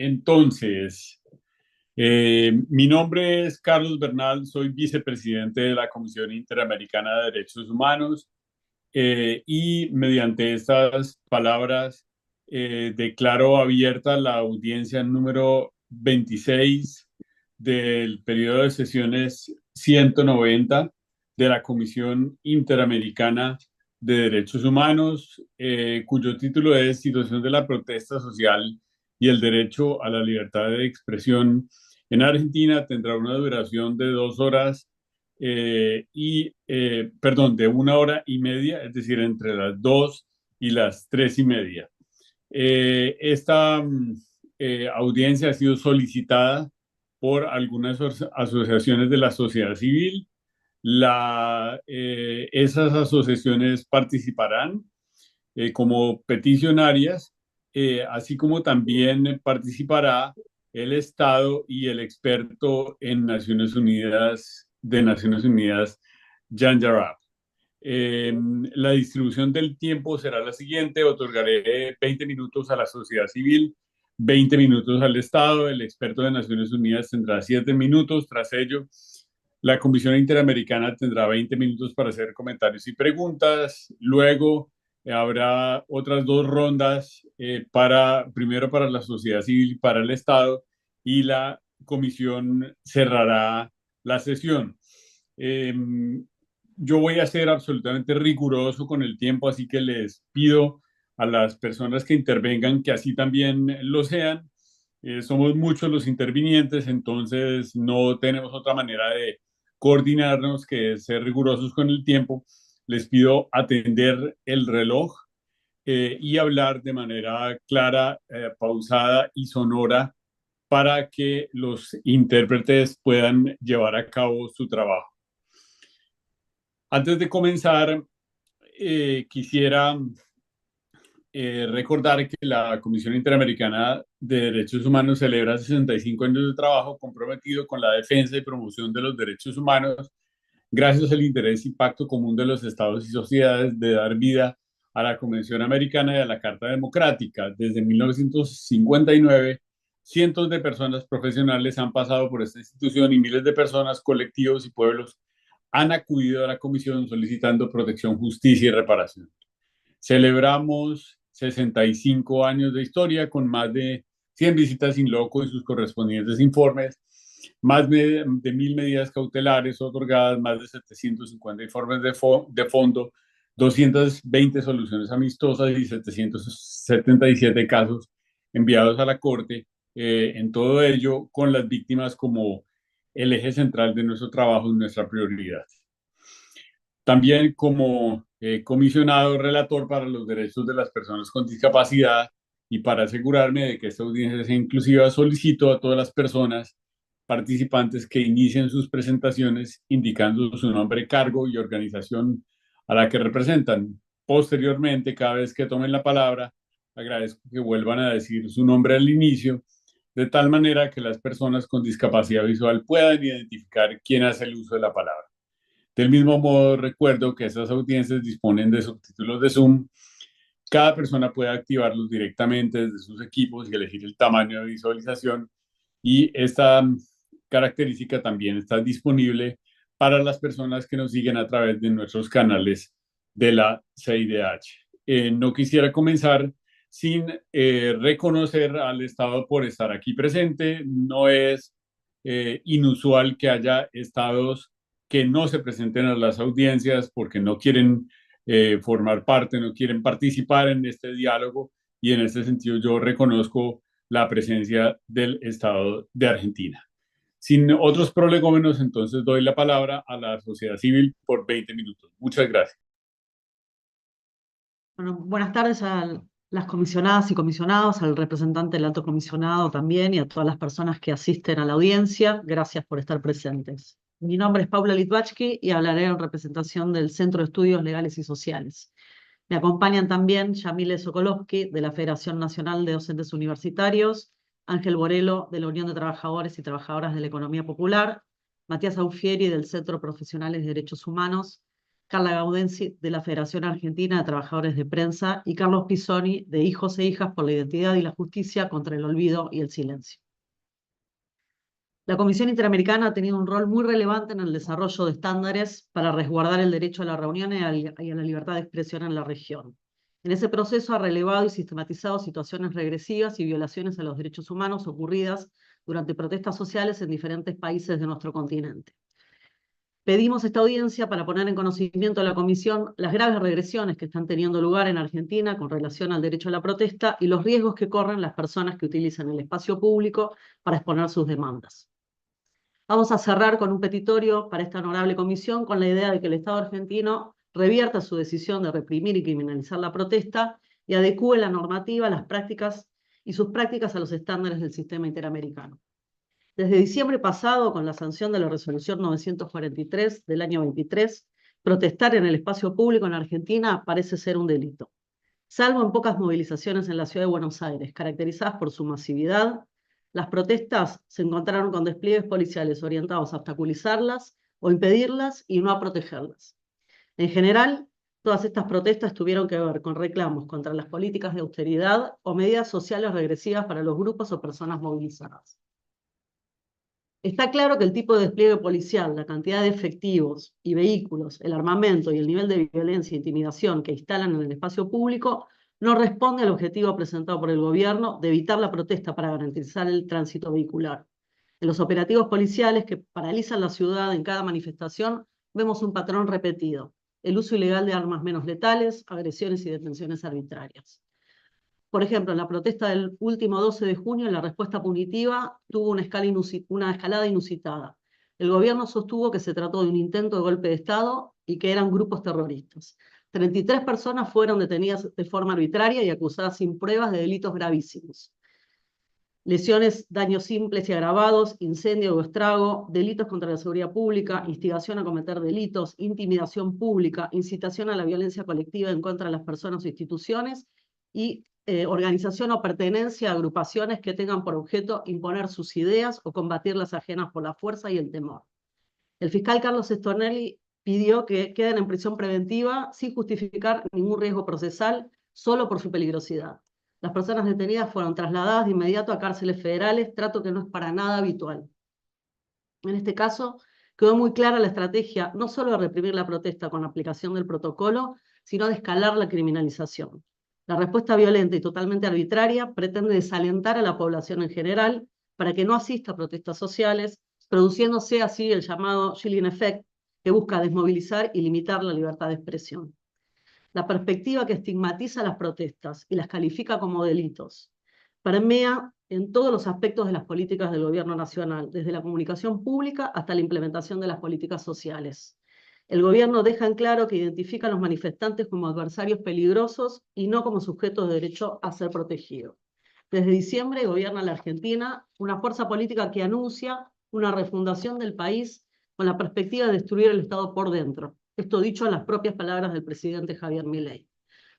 Entonces, mi nombre es Carlos Bernal, soy vicepresidente de la Comisión Interamericana de Derechos Humanos y mediante estas palabras declaro abierta la audiencia número 26 del periodo de sesiones 190 de la Comisión Interamericana de Derechos Humanos, cuyo título es Situación de la protesta social y el derecho a la libertad de expresión en Argentina. Tendrá una duración de 2 horas perdón, de 1 hora y media, es decir, entre las 2 y las 3:30. Esta audiencia ha sido solicitada por algunas asociaciones de la sociedad civil. Esas asociaciones participarán como peticionarias, así como también participará el Estado y el experto en Naciones Unidas de Naciones Unidas, Jan Yarab. La distribución del tiempo será la siguiente: otorgaré 20 minutos a la sociedad civil, 20 minutos al Estado, el experto de Naciones Unidas tendrá 7 minutos. Tras ello, la Comisión Interamericana tendrá 20 minutos para hacer comentarios y preguntas. Luego habrá otras 2 rondas, primero para la sociedad civil y para el Estado, y la Comisión cerrará la sesión. Eh, yo voy a ser absolutamente riguroso con el tiempo, así que les pido a las personas que intervengan que así también lo sean. Somos muchos los intervinientes, entonces no tenemos otra manera de coordinarnos que ser rigurosos con el tiempo. Les pido atender el reloj y hablar de manera clara, pausada y sonora para que los intérpretes puedan llevar a cabo su trabajo. Antes de comenzar, quisiera recordar que la Comisión Interamericana de Derechos Humanos celebra 65 años de trabajo comprometido con la defensa y promoción de los derechos humanos, gracias al interés y pacto común de los estados y sociedades de dar vida a la Convención Americana y a la Carta Democrática. Desde 1959, cientos de personas profesionales han pasado por esta institución y miles de personas, colectivos y pueblos han acudido a la Comisión solicitando protección, justicia y reparación. Celebramos 65 años de historia con más de 100 visitas in loco y sus correspondientes informes, más de 1.000 medidas cautelares otorgadas, más de 750 informes de fondo, 220 soluciones amistosas y 777 casos enviados a la Corte. En todo ello, con las víctimas como el eje central de nuestro trabajo y nuestra prioridad. También como comisionado relator para los derechos de las personas con discapacidad y para asegurarme de que esta audiencia sea inclusiva, solicito a todas las personas participantes que inicien sus presentaciones indicando su nombre, cargo y organización a la que representan. Posteriormente, cada vez que tomen la palabra, agradezco que vuelvan a decir su nombre al inicio, de tal manera que las personas con discapacidad visual puedan identificar quién hace el uso de la palabra. Del mismo modo, recuerdo que estas audiencias disponen de subtítulos de Zoom. Cada persona puede activarlos directamente desde sus equipos y elegir el tamaño de visualización. Y esta característica también está disponible para las personas que nos siguen a través de nuestros canales de la CIDH. No quisiera comenzar sin reconocer al Estado por estar aquí presente. No es inusual que haya estados que no se presenten a las audiencias porque no quieren formar parte, no quieren participar en este diálogo, y en este sentido yo reconozco la presencia del Estado de Argentina. Sin otros prolegómenos, entonces doy la palabra a la sociedad civil por 20 minutos. Muchas gracias. Bueno, buenas tardes a las comisionadas y comisionados, al representante del alto comisionado también y a todas las personas que asisten a la audiencia. Gracias por estar presentes. Mi nombre es Paula Litvachki y hablaré en representación del Centro de Estudios Legales y Sociales. Me acompañan también Yamile Sokolovsky, de la Federación Nacional de Docentes Universitarios, Ángel Borelo, de la Unión de Trabajadores y Trabajadoras de la Economía Popular, Matías Aufieri, del Centro Profesionales de Derechos Humanos, Carla Gaudenzi, de la Federación Argentina de Trabajadores de Prensa, y Carlos Pisoni, de Hijos e Hijas por la Identidad y la Justicia contra el Olvido y el Silencio. La Comisión Interamericana ha tenido un rol muy relevante en el desarrollo de estándares para resguardar el derecho a la reunión y a la libertad de expresión en la región. En ese proceso ha relevado y sistematizado situaciones regresivas y violaciones a los derechos humanos ocurridas durante protestas sociales en diferentes países de nuestro continente. Pedimos esta audiencia para poner en conocimiento a la Comisión las graves regresiones que están teniendo lugar en Argentina con relación al derecho a la protesta y los riesgos que corren las personas que utilizan el espacio público para exponer sus demandas. Vamos a cerrar con un petitorio para esta honorable comisión con la idea de que el Estado argentino revierta su decisión de reprimir y criminalizar la protesta y adecúe la normativa, las prácticas y sus prácticas a los estándares del sistema interamericano. Desde diciembre pasado, con la sanción de la resolución 943 del año 23, protestar en el espacio público en Argentina parece ser un delito, salvo en pocas movilizaciones en la ciudad de Buenos Aires, caracterizadas por su masividad. Las protestas se encontraron con despliegues policiales orientados a obstaculizarlas o impedirlas y no a protegerlas. En general, todas estas protestas tuvieron que ver con reclamos contra las políticas de austeridad o medidas sociales regresivas para los grupos o personas movilizadas. Está claro que el tipo de despliegue policial, la cantidad de efectivos y vehículos, el armamento y el nivel de violencia e intimidación que instalan en el espacio público no responde al objetivo presentado por el gobierno de evitar la protesta para garantizar el tránsito vehicular. En los operativos policiales que paralizan la ciudad en cada manifestación vemos un patrón repetido: el uso ilegal de armas menos letales, agresiones y detenciones arbitrarias. Por ejemplo, en la protesta del último 12 de junio, la respuesta punitiva tuvo una escalada inusitada. El gobierno sostuvo que se trató de un intento de golpe de Estado y que eran grupos terroristas. 33 personas fueron detenidas de forma arbitraria y acusadas sin pruebas de delitos gravísimos: lesiones, daños simples y agravados, incendio o estrago, delitos contra la seguridad pública, instigación a cometer delitos, intimidación pública, incitación a la violencia colectiva en contra de las personas o instituciones y organización o pertenencia a agrupaciones que tengan por objeto imponer sus ideas o combatir las ajenas por la fuerza y el temor. El fiscal Carlos Stornelli pidió que queden en prisión preventiva sin justificar ningún riesgo procesal, solo por su peligrosidad. Las personas detenidas fueron trasladadas de inmediato a cárceles federales, trato que no es para nada habitual. En este caso, quedó muy clara la estrategia no solo de reprimir la protesta con la aplicación del protocolo, sino de escalar la criminalización. La respuesta violenta y totalmente arbitraria pretende desalentar a la población en general para que no asista a protestas sociales, produciéndose así el llamado chilling effect, que busca desmovilizar y limitar la libertad de expresión. La perspectiva que estigmatiza las protestas y las califica como delitos permea en todos los aspectos de las políticas del gobierno nacional, desde la comunicación pública hasta la implementación de las políticas sociales. El gobierno deja en claro que identifica a los manifestantes como adversarios peligrosos y no como sujetos de derecho a ser protegidos. Desde diciembre gobierna la Argentina una fuerza política que anuncia una refundación del país con la perspectiva de destruir el Estado por dentro. Esto dicho en las propias palabras del presidente Javier Milei.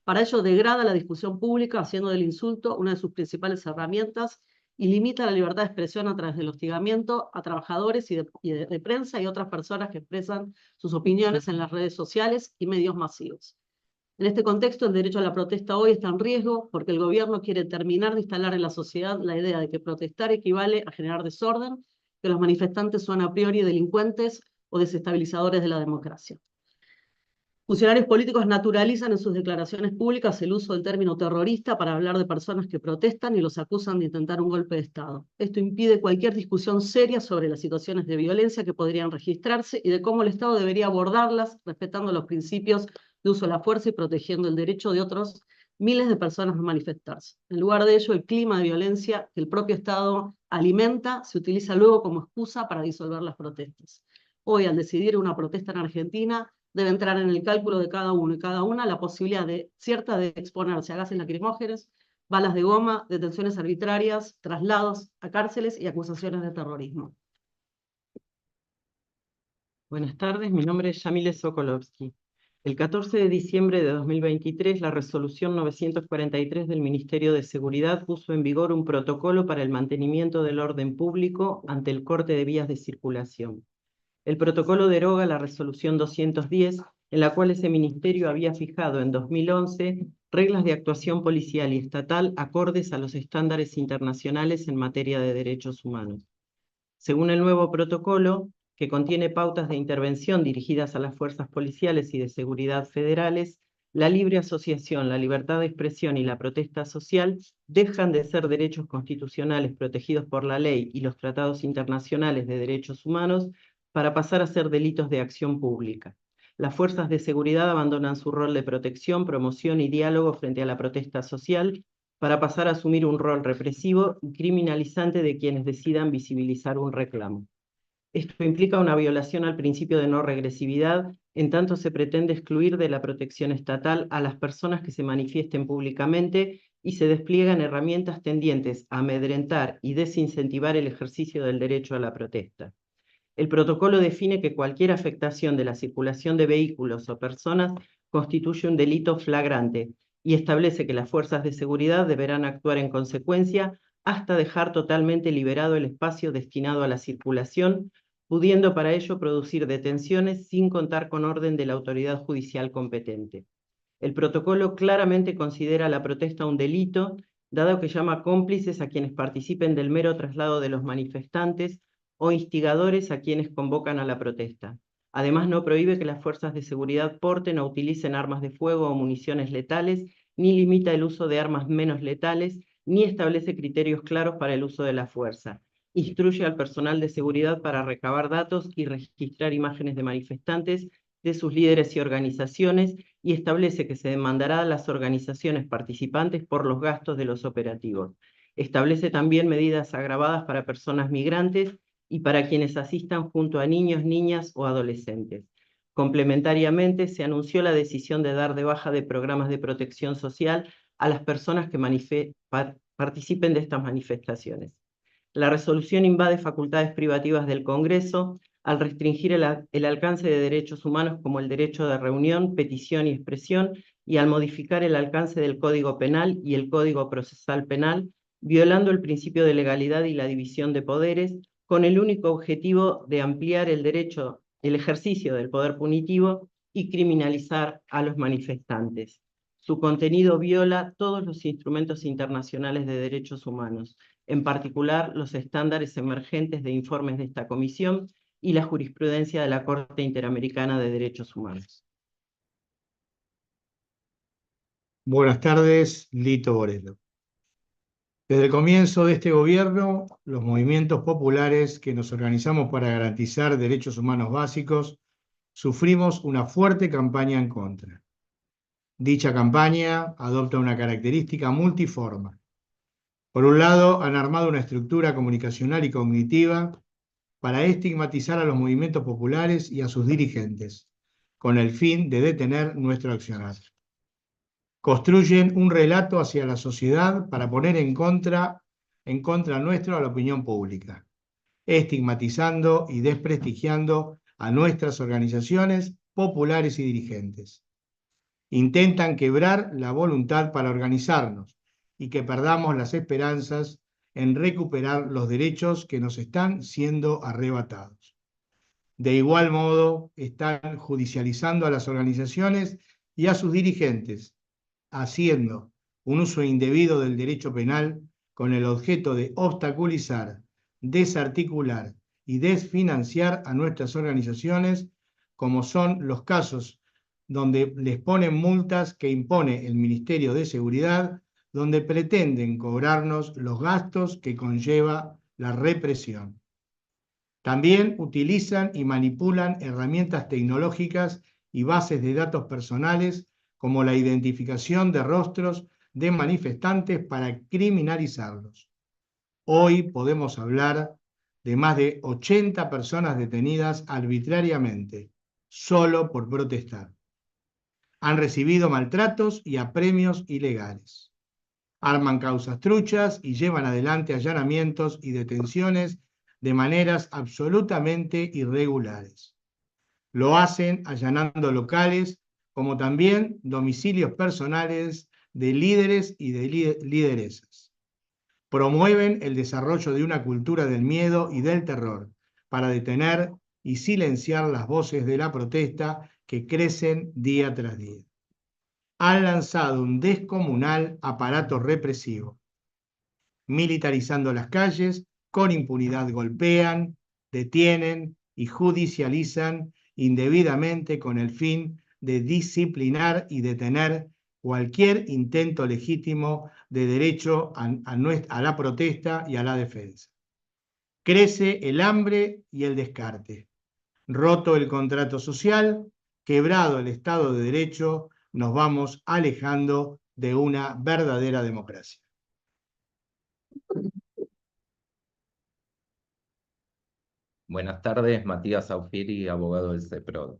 Para ello degrada la discusión pública, haciendo del insulto una de sus principales herramientas y limita la libertad de expresión a través del hostigamiento a trabajadores de prensa y otras personas que expresan sus opiniones en las redes sociales y medios masivos. En este contexto, el derecho a la protesta hoy está en riesgo porque el gobierno quiere terminar de instalar en la sociedad la idea de que protestar equivale a generar desorden, que los manifestantes son a priori delincuentes o desestabilizadores de la democracia. Funcionarios políticos naturalizan en sus declaraciones públicas el uso del término terrorista para hablar de personas que protestan y los acusan de intentar un golpe de Estado. Esto impide cualquier discusión seria sobre las situaciones de violencia que podrían registrarse y de cómo el Estado debería abordarlas, respetando los principios de uso de la fuerza y protegiendo el derecho de otros miles de personas a manifestarse. En lugar de ello, el clima de violencia que el propio Estado alimenta se utiliza luego como excusa para disolver las protestas. Hoy, al decidir una protesta en Argentina, debe entrar en el cálculo de cada uno y cada una la posibilidad cierta de exponerse a gases lacrimógenos, balas de goma, detenciones arbitrarias, traslados a cárceles y acusaciones de terrorismo. Buenas tardes, mi nombre es Yamile Sokolovsky. El 14 de diciembre de 2023, la resolución 943 del Ministerio de Seguridad puso en vigor un protocolo para el mantenimiento del orden público ante el corte de vías de circulación. El protocolo deroga la resolución 210 en la cual ese ministerio había fijado en 2011 reglas de actuación policial y estatal acordes a los estándares internacionales en materia de derechos humanos. Según el nuevo protocolo, que contiene pautas de intervención dirigidas a las fuerzas policiales y de seguridad federales, la libre asociación, la libertad de expresión y la protesta social dejan de ser derechos constitucionales protegidos por la ley y los tratados internacionales de derechos humanos para pasar a ser delitos de acción pública. Las fuerzas de seguridad abandonan su rol de protección, promoción y diálogo frente a la protesta social para pasar a asumir un rol represivo y criminalizante de quienes decidan visibilizar un reclamo. Esto implica una violación al principio de no regresividad, en tanto se pretende excluir de la protección estatal a las personas que se manifiesten públicamente y se despliegan herramientas tendientes a amedrentar y desincentivar el ejercicio del derecho a la protesta. El protocolo define que cualquier afectación de la circulación de vehículos o personas constituye un delito flagrante y establece que las fuerzas de seguridad deberán actuar en consecuencia hasta dejar totalmente liberado el espacio destinado a la circulación, pudiendo para ello producir detenciones sin contar con orden de la autoridad judicial competente. El protocolo claramente considera la protesta un delito, dado que llama cómplices a quienes participen del mero traslado de los manifestantes o instigadores a quienes convocan a la protesta. Además, no prohíbe que las fuerzas de seguridad porten o utilicen armas de fuego o municiones letales, ni limita el uso de armas menos letales, ni establece criterios claros para el uso de la fuerza. Instruye al personal de seguridad para recabar datos y registrar imágenes de manifestantes, de sus líderes y organizaciones, y establece que se demandará a las organizaciones participantes por los gastos de los operativos. Establece también medidas agravadas para personas migrantes y para quienes asistan junto a niños, niñas o adolescentes. Complementariamente, se anunció la decisión de dar de baja de programas de protección social a las personas que participen de estas manifestaciones. La resolución invade facultades privativas del Congreso al restringir el alcance de derechos humanos como el derecho de reunión, petición y expresión, y al modificar el alcance del Código Penal y el Código Procesal Penal, violando el principio de legalidad y la división de poderes, con el único objetivo de ampliar el ejercicio del poder punitivo y criminalizar a los manifestantes. Su contenido viola todos los instrumentos internacionales de derechos humanos, en particular los estándares emergentes de informes de esta comisión y la jurisprudencia de la Corte Interamericana de Derechos Humanos. Buenas tardes, Lito Borello. Desde el comienzo de este gobierno, los movimientos populares que nos organizamos para garantizar derechos humanos básicos, sufrimos una fuerte campaña en contra. Dicha campaña adopta una característica multiforme. Por un lado, han armado una estructura comunicacional y cognitiva para estigmatizar a los movimientos populares y a sus dirigentes, con el fin de detener nuestro accionar. Construyen un relato hacia la sociedad para poner en contra nuestro a la opinión pública, estigmatizando y desprestigiando a nuestras organizaciones populares y dirigentes. Intentan quebrar la voluntad para organizarnos y que perdamos las esperanzas en recuperar los derechos que nos están siendo arrebatados. De igual modo, están judicializando a las organizaciones y a sus dirigentes, haciendo un uso indebido del derecho penal con el objeto de obstaculizar, desarticular y desfinanciar a nuestras organizaciones, como son los casos donde les ponen multas que impone el Ministerio de Seguridad, donde pretenden cobrarnos los gastos que conlleva la represión. También utilizan y manipulan herramientas tecnológicas y bases de datos personales como la identificación de rostros de manifestantes para criminalizarlos. Hoy podemos hablar de más de 80 personas detenidas arbitrariamente, solo por protestar. Han recibido maltratos y apremios ilegales. Arman causas truchas y llevan adelante allanamientos y detenciones de maneras absolutamente irregulares. Lo hacen allanando locales, como también domicilios personales de líderes y de lideresas. Promueven el desarrollo de una cultura del miedo y del terror para detener y silenciar las voces de la protesta que crecen día tras día. Han lanzado un descomunal aparato represivo, militarizando las calles, con impunidad golpean, detienen y judicializan indebidamente con el fin de disciplinar y detener cualquier intento legítimo de derecho a la protesta y a la defensa. Crece el hambre y el descarte. Roto el contrato social, quebrado el Estado de Derecho, nos vamos alejando de una verdadera democracia. Buenas tardes, Matías Aufieri, abogado del CEPROD.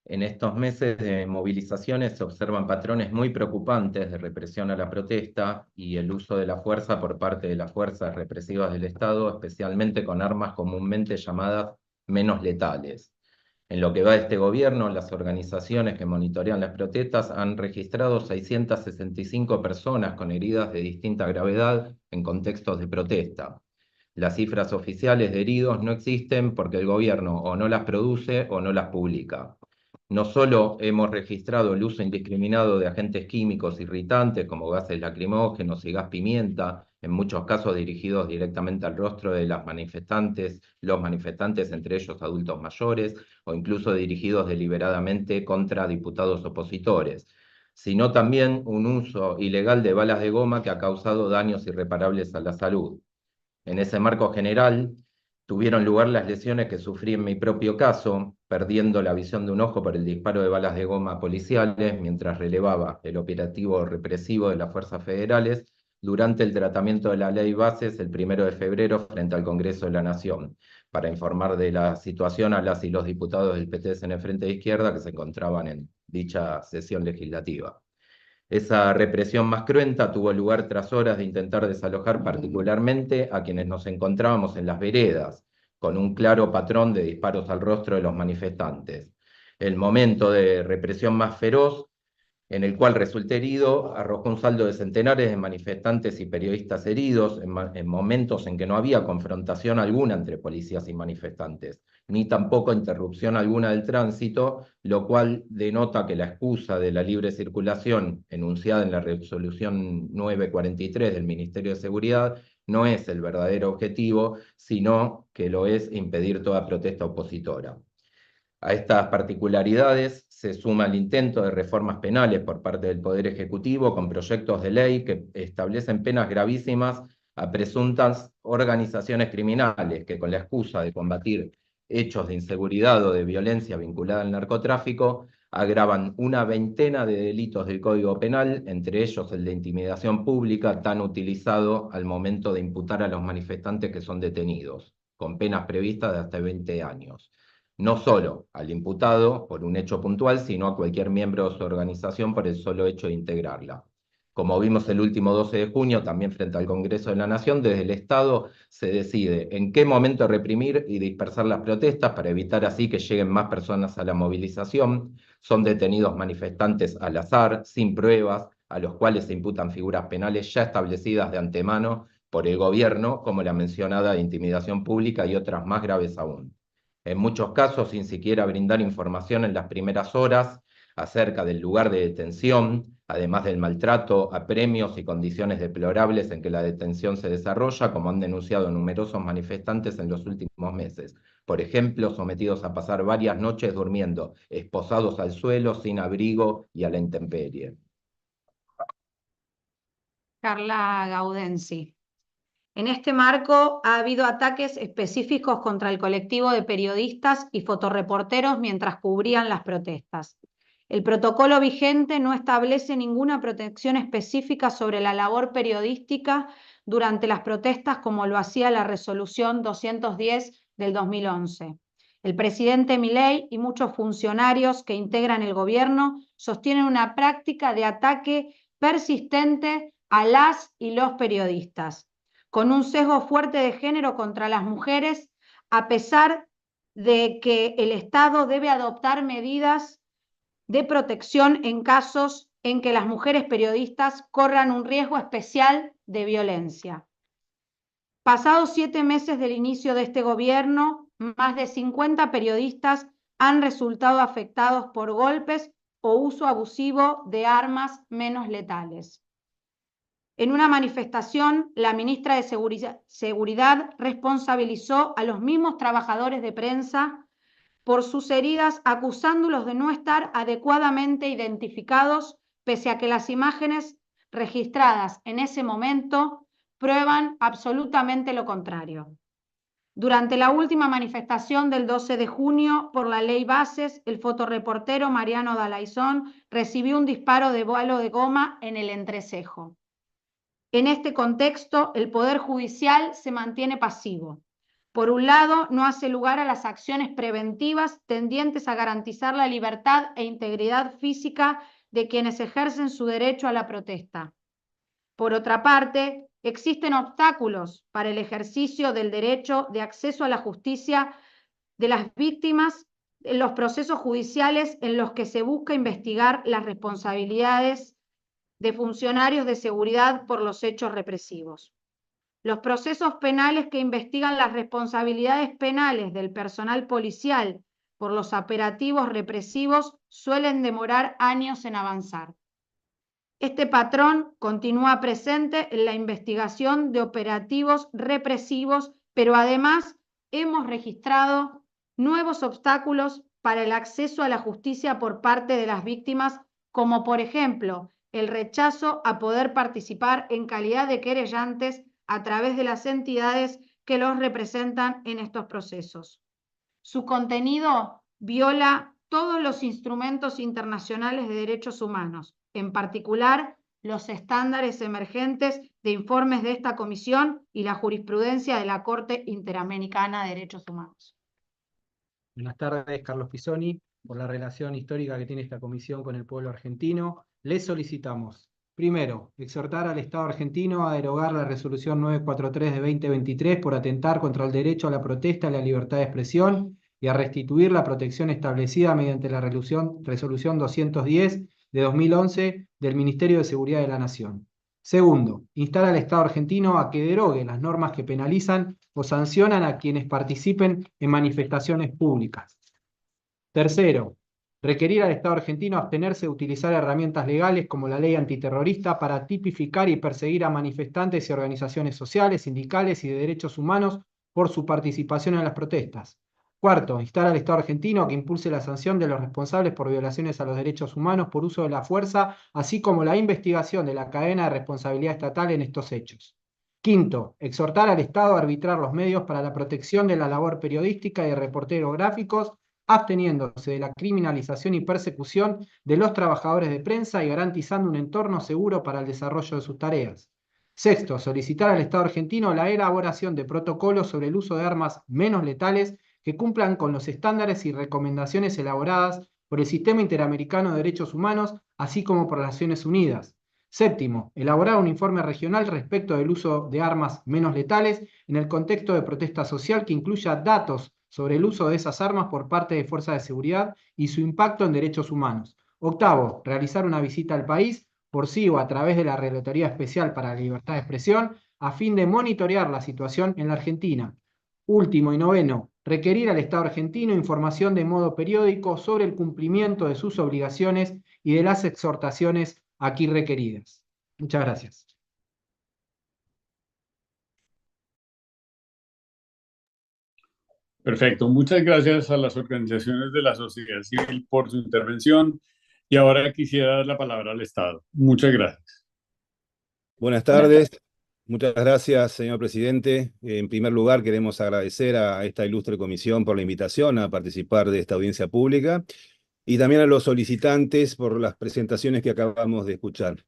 En estos meses de movilizaciones se observan patrones muy preocupantes de represión a la protesta y el uso de la fuerza por parte de las fuerzas represivas del Estado, especialmente con armas comúnmente llamadas menos letales. En lo que va de este gobierno, las organizaciones que monitorean las protestas han registrado 665 personas con heridas de distinta gravedad en contextos de protesta. Las cifras oficiales de heridos no existen porque el gobierno o no las produce o no las publica. No solo hemos registrado el uso indiscriminado de agentes químicos irritantes como gases lacrimógenos y gas pimienta, en muchos casos dirigidos directamente al rostro de los manifestantes, entre ellos adultos mayores, o incluso dirigidos deliberadamente contra diputados opositores, sino también un uso ilegal de balas de goma que ha causado daños irreparables a la salud. En ese marco general, tuvieron lugar las lesiones que sufrí en mi propio caso, perdiendo la visión de un ojo por el disparo de balas de goma policiales mientras relevaba el operativo represivo de las fuerzas federales durante el tratamiento de la Ley Bases el 1 de febrero frente al Congreso de la Nación, para informar de la situación a las y los diputados del PTS en el Frente de Izquierda que se encontraban en dicha sesión legislativa. Esa represión más cruenta tuvo lugar tras horas de intentar desalojar particularmente a quienes nos encontrábamos en las veredas, con un claro patrón de disparos al rostro de los manifestantes. El momento de represión más feroz, en el cual resulté herido, arrojó un saldo de centenares de manifestantes y periodistas heridos en momentos en que no había confrontación alguna entre policías y manifestantes, ni tampoco interrupción alguna del tránsito, lo cual denota que la excusa de la libre circulación enunciada en la resolución 943 del Ministerio de Seguridad no es el verdadero objetivo, sino que lo es impedir toda protesta opositora. A estas particularidades se suma el intento de reformas penales por parte del Poder Ejecutivo con proyectos de ley que establecen penas gravísimas a presuntas organizaciones criminales que, con la excusa de combatir hechos de inseguridad o de violencia vinculada al narcotráfico, agravan una veintena de delitos del Código Penal, entre ellos el de intimidación pública, tan utilizado al momento de imputar a los manifestantes que son detenidos, con penas previstas de hasta 20 años. No solo al imputado por un hecho puntual, sino a cualquier miembro de su organización por el solo hecho de integrarla. Como vimos el último 12 de junio, también frente al Congreso de la Nación, desde el Estado se decide en qué momento reprimir y dispersar las protestas para evitar así que lleguen más personas a la movilización. Son detenidos manifestantes al azar, sin pruebas, a los cuales se imputan figuras penales ya establecidas de antemano por el gobierno, como la mencionada de intimidación pública y otras más graves aún. En muchos casos, sin siquiera brindar información en las primeras horas acerca del lugar de detención, además del maltrato, apremios y condiciones deplorables en que la detención se desarrolla, como han denunciado numerosos manifestantes en los últimos meses. Por ejemplo, sometidos a pasar varias noches durmiendo, esposados al suelo, sin abrigo y a la intemperie. Carla Gaudensi. En este marco ha habido ataques específicos contra el colectivo de periodistas y fotoreporteros mientras cubrían las protestas. El protocolo vigente no establece ninguna protección específica sobre la labor periodística durante las protestas como lo hacía la resolución 210 del 2011. El presidente Milei y muchos funcionarios que integran el gobierno sostienen una práctica de ataque persistente a las y los periodistas, con un sesgo fuerte de género contra las mujeres, a pesar de que el Estado debe adoptar medidas de protección en casos en que las mujeres periodistas corran un riesgo especial de violencia. Pasados 7 meses del inicio de este gobierno, más de 50 periodistas han resultado afectados por golpes o uso abusivo de armas menos letales. En una manifestación, la ministra de Seguridad responsabilizó a los mismos trabajadores de prensa por sus heridas, acusándolos de no estar adecuadamente identificados, pese a que las imágenes registradas en ese momento prueban absolutamente lo contrario. Durante la última manifestación del 12 de junio por la ley Bases, el fotoreportero Mariano Dalaizón recibió un disparo de balo de goma en el entrecejo. En este contexto, el Poder Judicial se mantiene pasivo. Por un lado, no hace lugar a las acciones preventivas tendientes a garantizar la libertad e integridad física de quienes ejercen su derecho a la protesta. Por otra parte, existen obstáculos para el ejercicio del derecho de acceso a la justicia de las víctimas en los procesos judiciales en los que se busca investigar las responsabilidades de funcionarios de seguridad por los hechos represivos. Los procesos penales que investigan las responsabilidades penales del personal policial por los operativos represivos suelen demorar años en avanzar. Este patrón continúa presente en la investigación de operativos represivos, pero además hemos registrado nuevos obstáculos para el acceso a la justicia por parte de las víctimas, como por ejemplo el rechazo a poder participar en calidad de querellantes a través de las entidades que los representan en estos procesos. Su contenido viola todos los instrumentos internacionales de derechos humanos, en particular los estándares emergentes de informes de esta comisión y la jurisprudencia de la Corte Interamericana de Derechos Humanos. Buenas tardes, Carlos Pisoni. Por la relación histórica que tiene esta comisión con el pueblo argentino, les solicitamos, primero, exhortar al Estado argentino a derogar la resolución 943 de 2023 por atentar contra el derecho a la protesta y la libertad de expresión y a restituir la protección establecida mediante la resolución 210 de 2011 del Ministerio de Seguridad de la Nación. Segundo, instar al Estado argentino a que derogue las normas que penalizan o sancionan a quienes participen en manifestaciones públicas. Tercero, requerir al Estado argentino abstenerse de utilizar herramientas legales como la ley antiterrorista para tipificar y perseguir a manifestantes y organizaciones sociales, sindicales y de derechos humanos por su participación en las protestas. Cuarto, instar al Estado argentino a que impulse la sanción de los responsables por violaciones a los derechos humanos por uso de la fuerza, así como la investigación de la cadena de responsabilidad estatal en estos hechos. Quinto, exhortar al Estado a arbitrar los medios para la protección de la labor periodística y de reporteros gráficos, absteniéndose de la criminalización y persecución de los trabajadores de prensa y garantizando un entorno seguro para el desarrollo de sus tareas. Sexto, solicitar al Estado argentino la elaboración de protocolos sobre el uso de armas menos letales que cumplan con los estándares y recomendaciones elaboradas por el Sistema Interamericano de Derechos Humanos, así como por las Naciones Unidas. Séptimo, elaborar un informe regional respecto del uso de armas menos letales en el contexto de protesta social que incluya datos sobre el uso de esas armas por parte de fuerzas de seguridad y su impacto en derechos humanos. Octavo, realizar una visita al país, por sí o a través de la Relatoría Especial para la Libertad de Expresión, a fin de monitorear la situación en la Argentina. Último y noveno, requerir al Estado argentino información de modo periódico sobre el cumplimiento de sus obligaciones y de las exhortaciones aquí requeridas. Muchas gracias. Perfecto, muchas gracias a las organizaciones de la sociedad civil por su intervención y ahora quisiera dar la palabra al Estado. Muchas gracias. Buenas tardes, muchas gracias, señor presidente. En primer lugar, queremos agradecer a esta ilustre comisión por la invitación a participar de esta audiencia pública y también a los solicitantes por las presentaciones que acabamos de escuchar.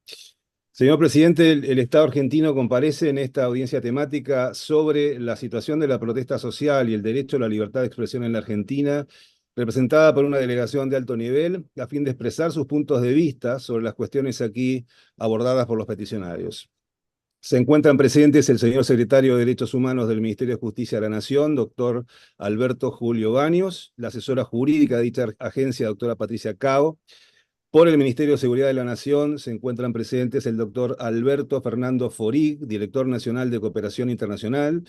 Señor presidente, el Estado argentino comparece en esta audiencia temática sobre la situación de la protesta social y el derecho a la libertad de expresión en la Argentina, representada por una delegación de alto nivel, a fin de expresar sus puntos de vista sobre las cuestiones aquí abordadas por los peticionarios. Se encuentran presentes el señor secretario de Derechos Humanos del Ministerio de Justicia de la Nación, doctor Alberto Julio Baños, la asesora jurídica de dicha agencia, doctora Patricia Cao. Por el Ministerio de Seguridad de la Nación se encuentran presentes el doctor Alberto Fernando Forig, director nacional de Cooperación Internacional,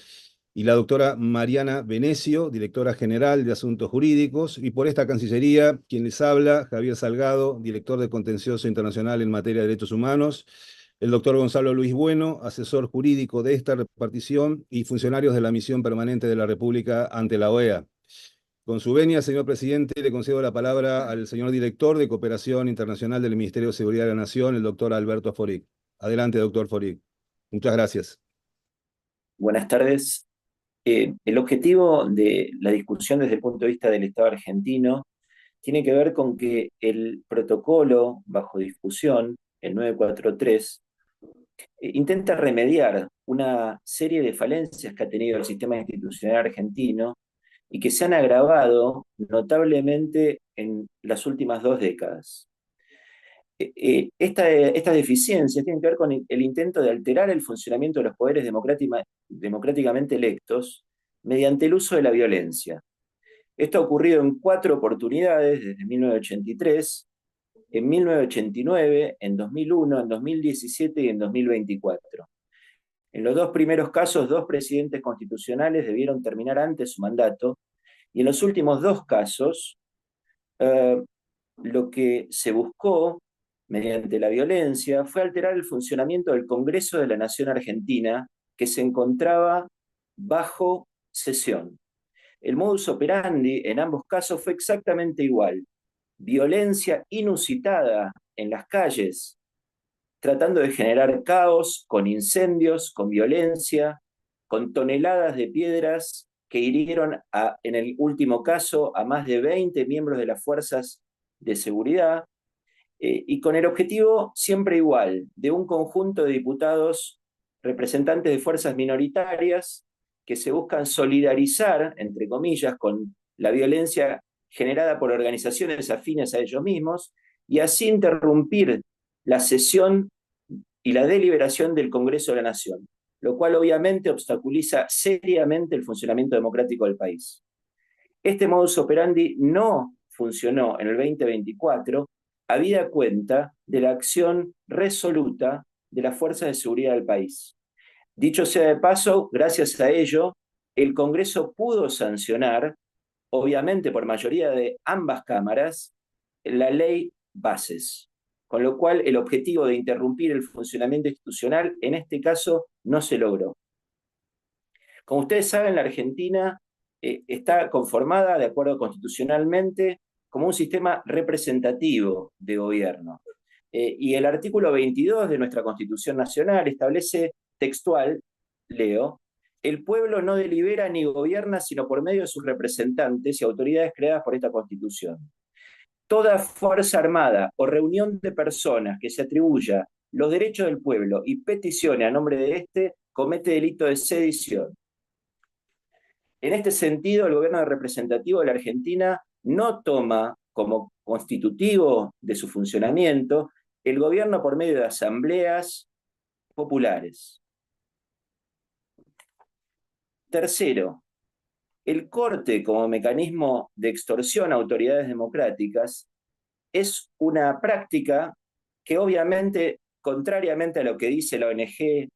y la doctora Mariana Venecio, directora general de Asuntos Jurídicos, y por esta Cancillería, quien les habla, Javier Salgado, director de Contencioso Internacional en materia de derechos humanos, el doctor Gonzalo Luis Bueno, asesor jurídico de esta repartición, y funcionarios de la Misión Permanente de la República ante la OEA. Con su venia, señor presidente, le concedo la palabra al señor director de Cooperación Internacional del Ministerio de Seguridad de la Nación, el doctor Alberto Foric. Adelante, doctor Foric. Muchas gracias. Buenas tardes. El objetivo de la discusión desde el punto de vista del Estado argentino tiene que ver con que el protocolo bajo discusión, el 943, intenta remediar una serie de falencias que ha tenido el sistema institucional argentino y que se han agravado notablemente en las últimas 2 décadas. Estas deficiencias tienen que ver con el intento de alterar el funcionamiento de los poderes democráticamente electos mediante el uso de la violencia. Esto ha ocurrido en 4 oportunidades desde 1983, en 1989, en 2001, en 2017 y en 2024. En los 2 primeros casos, 2 presidentes constitucionales debieron terminar antes su mandato, y en los últimos 2 casos, lo que se buscó mediante la violencia fue alterar el funcionamiento del Congreso de la Nación Argentina, que se encontraba bajo sesión. El modus operandi en ambos casos fue exactamente igual: violencia inusitada en las calles, tratando de generar caos con incendios, con violencia, con toneladas de piedras que hirieron, en el último caso, a más de 20 miembros de las fuerzas de seguridad, y con el objetivo siempre igual, de un conjunto de diputados representantes de fuerzas minoritarias que se buscan solidarizar, entre comillas, con la violencia generada por organizaciones afines a ellos mismos, y así interrumpir la sesión y la deliberación del Congreso de la Nación, lo cual obviamente obstaculiza seriamente el funcionamiento democrático del país. Este modus operandi no funcionó en el 2024, habida cuenta de la acción resoluta de las fuerzas de seguridad del país. Dicho sea de paso, gracias a ello, el Congreso pudo sancionar, obviamente por mayoría de ambas cámaras, la ley Bases, con lo cual el objetivo de interrumpir el funcionamiento institucional en este caso no se logró. Como ustedes saben, la Argentina está conformada, de acuerdo constitucionalmente, como un sistema representativo de gobierno. Y el artículo 22 de nuestra Constitución Nacional establece textual, leo: el pueblo no delibera ni gobierna sino por medio de sus representantes y autoridades creadas por esta Constitución. Toda fuerza armada o reunión de personas que se atribuya los derechos del pueblo y peticione a nombre de éste comete delito de sedición. En este sentido, el gobierno representativo de la Argentina no toma como constitutivo de su funcionamiento el gobierno por medio de asambleas populares. Tercero, el corte como mecanismo de extorsión a autoridades democráticas es una práctica que obviamente, contrariamente a lo que dice la ONG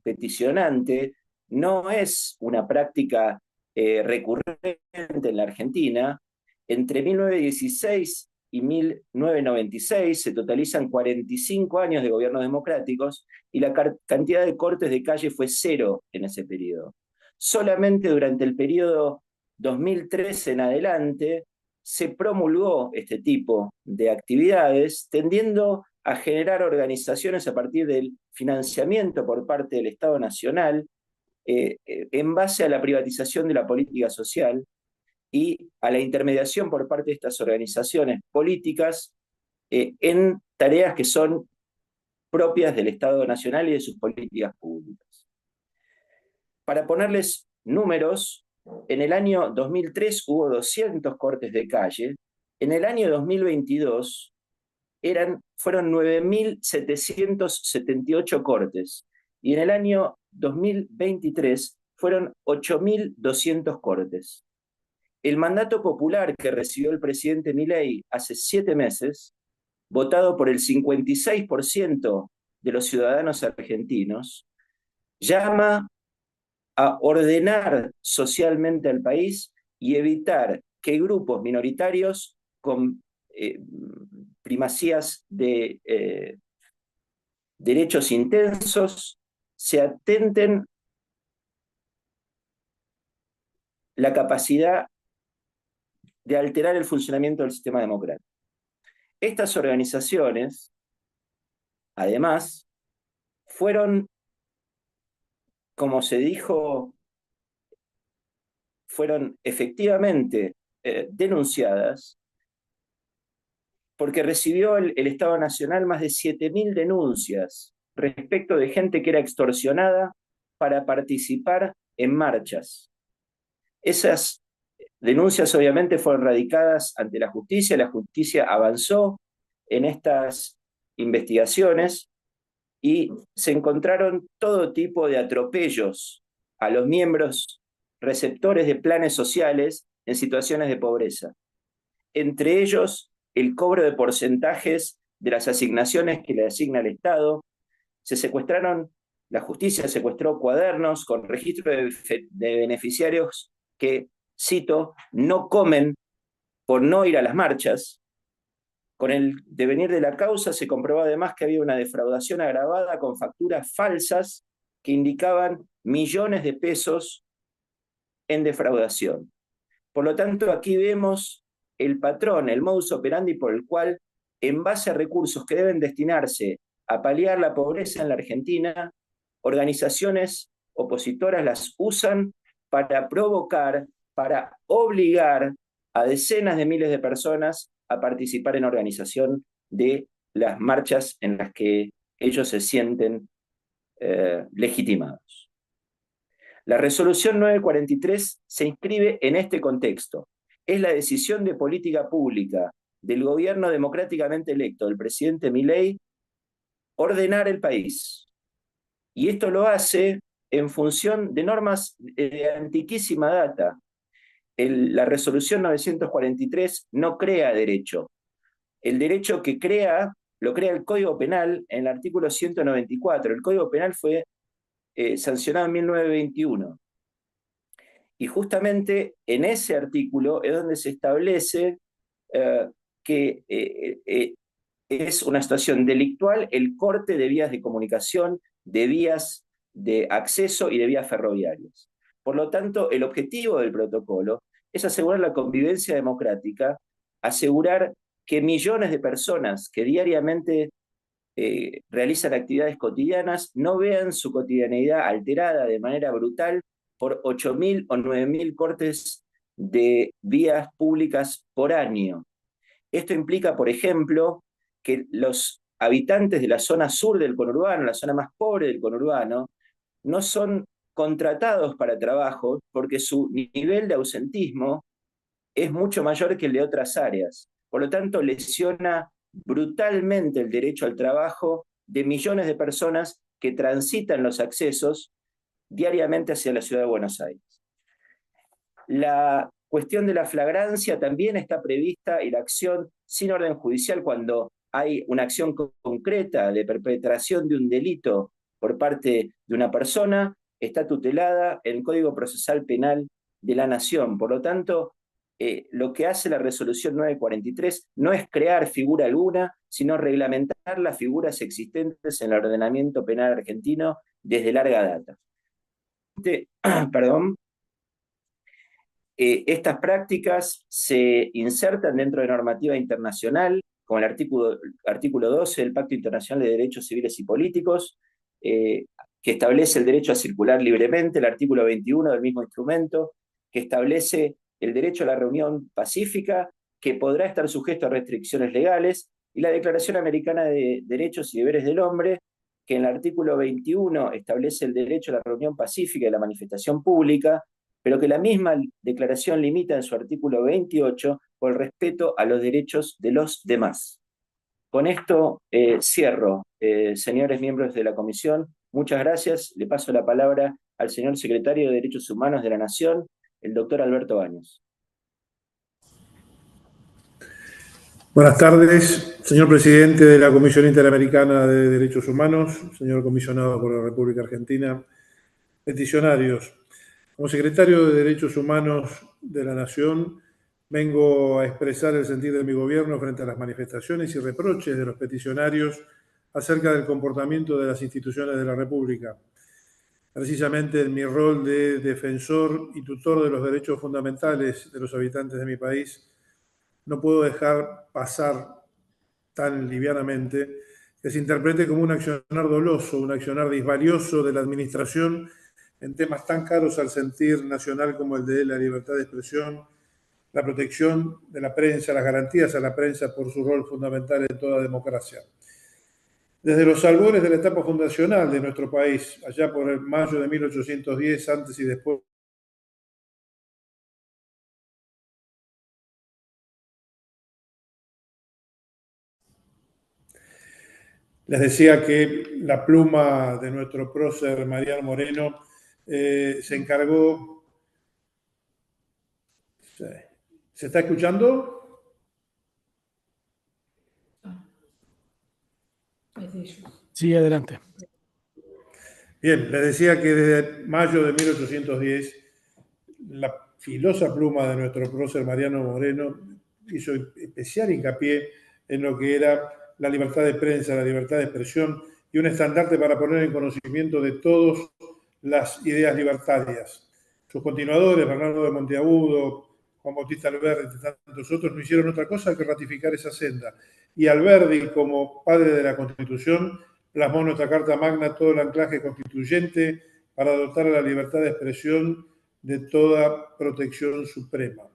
peticionante, no es una práctica recurrente en la Argentina. Entre 1916 y 1996 se totalizan 45 años de gobiernos democráticos y la cantidad de cortes de calle fue 0 en ese periodo. Solamente durante el periodo 2013 en adelante se promulgó este tipo de actividades, tendiendo a generar organizaciones a partir del financiamiento por parte del Estado Nacional, en base a la privatización de la política social y a la intermediación por parte de estas organizaciones políticas en tareas que son propias del Estado Nacional y de sus políticas públicas. Para ponerles números, en el año 2003 hubo 200 cortes de calle, en el año 2022 fueron 9.778 cortes, y en el año 2023 fueron 8.200 cortes. El mandato popular que recibió el presidente Milei hace 7 meses, votado por el 56% de los ciudadanos argentinos, llama a ordenar socialmente al país y evitar que grupos minoritarios con primacías de derechos intensos se atenten la capacidad de alterar el funcionamiento del sistema democrático. Estas organizaciones, además, fueron, como se dijo, fueron efectivamente denunciadas porque recibió el Estado Nacional más de 7.000 denuncias respecto de gente que era extorsionada para participar en marchas. Esas denuncias obviamente fueron radicadas ante la justicia avanzó en estas investigaciones y se encontraron todo tipo de atropellos a los miembros receptores de planes sociales en situaciones de pobreza. Entre ellos, el cobro de porcentajes de las asignaciones que le asigna el Estado. La justicia secuestró cuadernos con registro de beneficiarios que, cito, no comen por no ir a las marchas. Con el devenir de la causa se comprobó además que había una defraudación agravada con facturas falsas que indicaban millones de pesos en defraudación. Por lo tanto, aquí vemos el patrón, el modus operandi por el cual, en base a recursos que deben destinarse a paliar la pobreza en la Argentina, organizaciones opositoras las usan para provocar, para obligar a decenas de miles de personas a participar en organización de las marchas en las que ellos se sienten legitimados. La resolución 943 se inscribe en este contexto. Es la decisión de política pública del gobierno democráticamente electo, del presidente Milei, ordenar el país. Y esto lo hace en función de normas de antiquísima data. La resolución 943 no crea derecho. El derecho que crea, lo crea el Código Penal en el artículo 194. El Código Penal fue sancionado en 1921. Y justamente en ese artículo es donde se establece que es una situación delictual el corte de vías de comunicación, de vías de acceso y de vías ferroviarias. Por lo tanto, el objetivo del protocolo es asegurar la convivencia democrática, asegurar que millones de personas que diariamente realizan actividades cotidianas no vean su cotidianeidad alterada de manera brutal por 8.000 o 9.000 cortes de vías públicas por año. Esto implica, por ejemplo, que los habitantes de la zona sur del conurbano, la zona más pobre del conurbano, no son contratados para trabajo porque su nivel de ausentismo es mucho mayor que el de otras áreas. Por lo tanto, lesiona brutalmente el derecho al trabajo de millones de personas que transitan los accesos diariamente hacia la ciudad de Buenos Aires. La cuestión de la flagrancia también está prevista y la acción sin orden judicial cuando hay una acción concreta de perpetración de un delito por parte de una persona está tutelada en el Código Procesal Penal de la Nación. Por lo tanto, lo que hace la resolución 943 no es crear figura alguna, sino reglamentar las figuras existentes en el ordenamiento penal argentino desde larga data. Estas prácticas se insertan dentro de normativa internacional, como el artículo 12 del Pacto Internacional de Derechos Civiles y Políticos, que establece el derecho a circular libremente, el artículo 21 del mismo instrumento, que establece el derecho a la reunión pacífica, que podrá estar sujeto a restricciones legales, y la Declaración Americana de Derechos y Deberes del Hombre, que en el artículo 21 establece el derecho a la reunión pacífica y la manifestación pública, pero que la misma declaración limita en su artículo 28 por el respeto a los derechos de los demás. Con esto cierro, señores miembros de la comisión, muchas gracias. Le paso la palabra al señor secretario de Derechos Humanos de la Nación, el doctor Alberto Baños. Buenas tardes, señor presidente de la Comisión Interamericana de Derechos Humanos, señor comisionado por la República Argentina, peticionarios. Como secretario de Derechos Humanos de la Nación, vengo a expresar el sentir de mi gobierno frente a las manifestaciones y reproches de los peticionarios acerca del comportamiento de las instituciones de la República. Precisamente en mi rol de defensor y tutor de los derechos fundamentales de los habitantes de mi país, no puedo dejar pasar tan livianamente que se interprete como un accionar doloso, un accionar disvalioso de la administración en temas tan caros al sentir nacional como el de la libertad de expresión, la protección de la prensa, las garantías a la prensa por su rol fundamental en toda democracia. Desde los albores de la etapa fundacional de nuestro país, allá por el mayo de 1810, antes y después les decía que la pluma de nuestro prócer Mariano Moreno se encargó... ¿Se está escuchando? Sí, adelante. Bien, les decía que desde mayo de 1810 la filosa pluma de nuestro prócer Mariano Moreno hizo especial hincapié en lo que era la libertad de prensa, la libertad de expresión y un estandarte para poner en conocimiento de todos las ideas libertarias. Sus continuadores, Bernardo de Monteagudo, Juan Bautista Alberdi y tantos otros, no hicieron otra cosa que ratificar esa senda. Y Alberdi, como padre de la Constitución, plasmó en nuestra Carta Magna todo el anclaje constituyente para dotar a la libertad de expresión de toda protección suprema.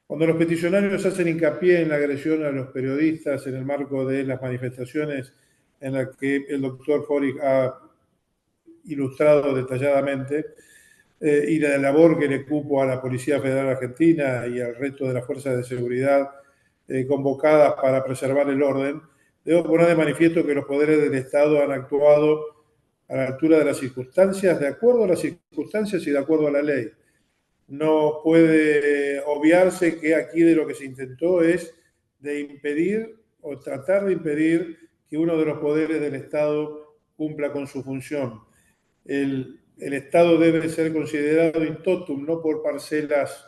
Cuando los peticionarios hacen hincapié en la agresión a los periodistas en el marco de las manifestaciones en las que el doctor Fórig ha ilustrado detalladamente, y la labor que le cupo a la Policía Federal Argentina y al resto de las fuerzas de seguridad convocadas para preservar el orden, debo poner de manifiesto que los poderes del Estado han actuado a la altura de las circunstancias, de acuerdo a las circunstancias y de acuerdo a la ley. No puede obviarse que aquí de lo que se intentó es de impedir o tratar de impedir que uno de los poderes del Estado cumpla con su función. El Estado debe ser considerado in totum, no por parcelas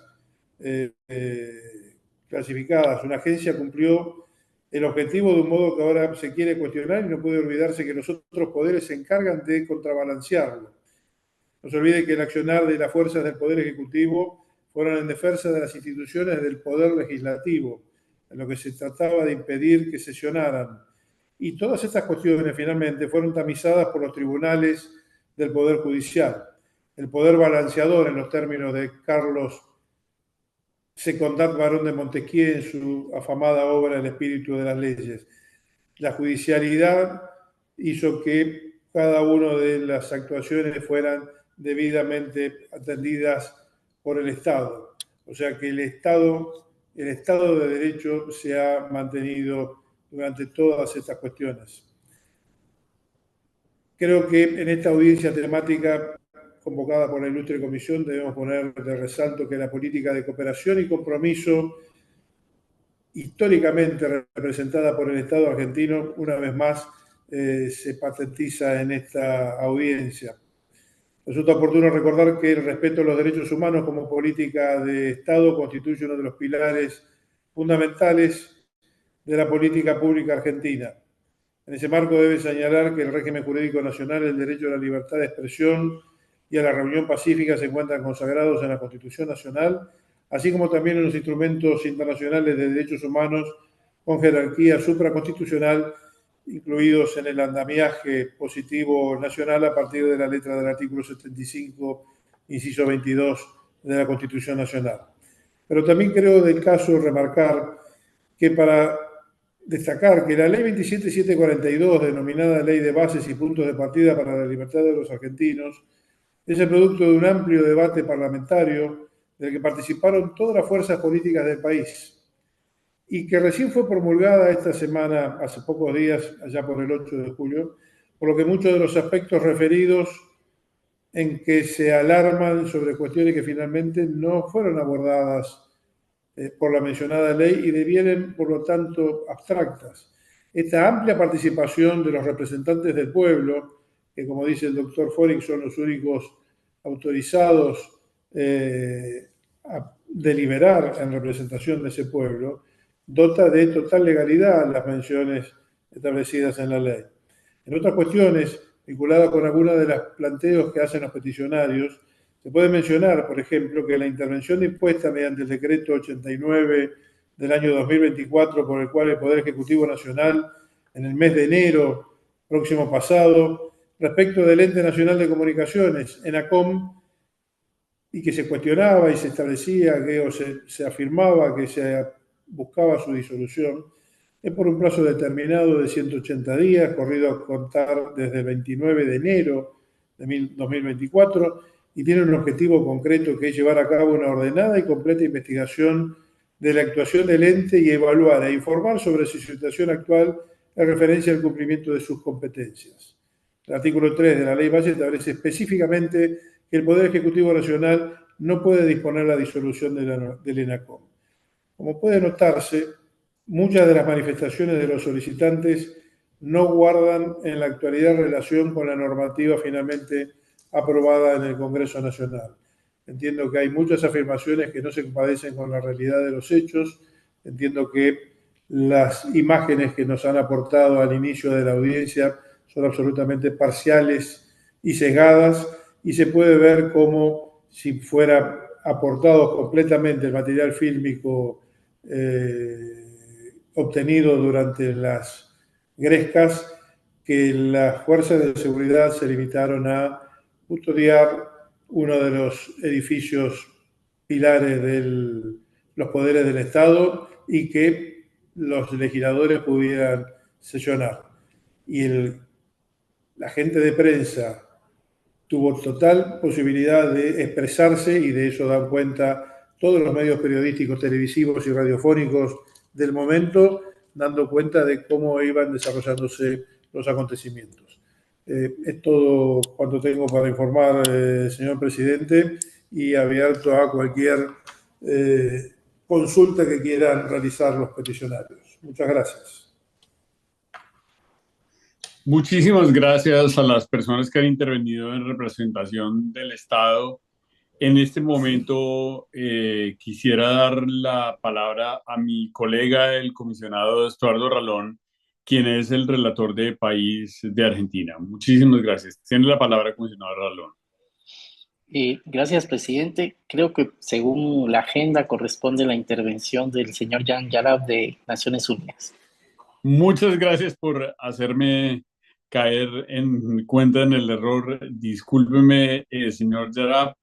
clasificadas. Una agencia cumplió el objetivo de un modo que ahora se quiere cuestionar y no puede olvidarse que los otros poderes se encargan de contrabalancearlo. No se olvide que el accionar de las fuerzas del Poder Ejecutivo fueron en defensa de las instituciones del Poder Legislativo, en lo que se trataba de impedir que sesionaran. Y todas estas cuestiones finalmente fueron tamizadas por los tribunales del Poder Judicial. El poder balanceador, en los términos de Carlos Secondat Barón de Montesquieu en su afamada obra El espíritu de las leyes. La judicialidad hizo que cada una de las actuaciones fueran debidamente atendidas por el Estado. O sea que el Estado de Derecho se ha mantenido durante todas estas cuestiones. Creo que en esta audiencia temática convocada por la ilustre comisión debemos poner de resalto que la política de cooperación y compromiso históricamente representada por el Estado argentino, una vez más, se patentiza en esta audiencia. Resulta oportuno recordar que el respeto a los derechos humanos como política de Estado constituye uno de los pilares fundamentales de la política pública argentina. En ese marco debe señalar que el régimen jurídico nacional, el derecho a la libertad de expresión y a la reunión pacífica se encuentran consagrados en la Constitución Nacional, así como también en los instrumentos internacionales de derechos humanos con jerarquía supraconstitucional, incluidos en el andamiaje positivo nacional a partir de la letra del artículo 75, inciso 22 de la Constitución Nacional. Pero también creo del caso remarcar que para destacar que la Ley 27742, denominada Ley de Bases y Puntos de Partida para la Libertad de los Argentinos, es el producto de un amplio debate parlamentario del que participaron todas las fuerzas políticas del país y que recién fue promulgada esta semana, hace pocos días, allá por el 8 de julio, por lo que muchos de los aspectos referidos en que se alarman sobre cuestiones que finalmente no fueron abordadas por la mencionada ley y devienen, por lo tanto, abstractas. Esta amplia participación de los representantes del pueblo, que como dice el doctor Fórig son los únicos autorizados a deliberar en representación de ese pueblo, dota de total legalidad las menciones establecidas en la ley. En otras cuestiones vinculadas con algunos de los planteos que hacen los peticionarios, se puede mencionar, por ejemplo, que la intervención impuesta mediante el decreto 89 del año 2024, por el cual el Poder Ejecutivo Nacional, en el mes de enero próximo pasado, respecto del Ente Nacional de Comunicaciones, ENACOM, y que se cuestionaba y se establecía que, o se afirmaba que se buscaba su disolución, es por un plazo determinado de 180 días, corrido a contar desde el 29 de enero de 2024, y tiene un objetivo concreto que es llevar a cabo una ordenada y completa investigación de la actuación del ente y evaluar e informar sobre su situación actual en referencia al cumplimiento de sus competencias. El artículo 3 de la Ley Base establece específicamente que el Poder Ejecutivo Nacional no puede disponer la disolución del ENACOM. Como puede notarse, muchas de las manifestaciones de los solicitantes no guardan en la actualidad relación con la normativa finalmente aprobada en el Congreso Nacional. Entiendo que hay muchas afirmaciones que no se compadecen con la realidad de los hechos. Entiendo que las imágenes que nos han aportado al inicio de la audiencia son absolutamente parciales y sesgadas, y se puede ver como si fuera aportado completamente el material fílmico obtenido durante las grescas, que las fuerzas de seguridad se limitaron a custodiar uno de los edificios pilares de los poderes del Estado y que los legisladores pudieran sesionar. Y la gente de prensa tuvo total posibilidad de expresarse, y de eso dan cuenta todos los medios periodísticos, televisivos y radiofónicos del momento, dando cuenta de cómo iban desarrollándose los acontecimientos. Es todo cuanto tengo para informar, señor presidente, y abierto a cualquier consulta que quieran realizar los peticionarios. Muchas gracias. Muchísimas gracias a las personas que han intervenido en representación del Estado. En este momento quisiera dar la palabra a mi colega, el comisionado Estuardo Ralón, quien es el relator de País de Argentina. Muchísimas gracias. Tiene la palabra, comisionado Ralón. Gracias, presidente. Creo que según la agenda corresponde la intervención del señor Jan Yarab de Naciones Unidas. Muchas gracias por hacerme caer en cuenta en el error. Discúlpeme, señor Yarab.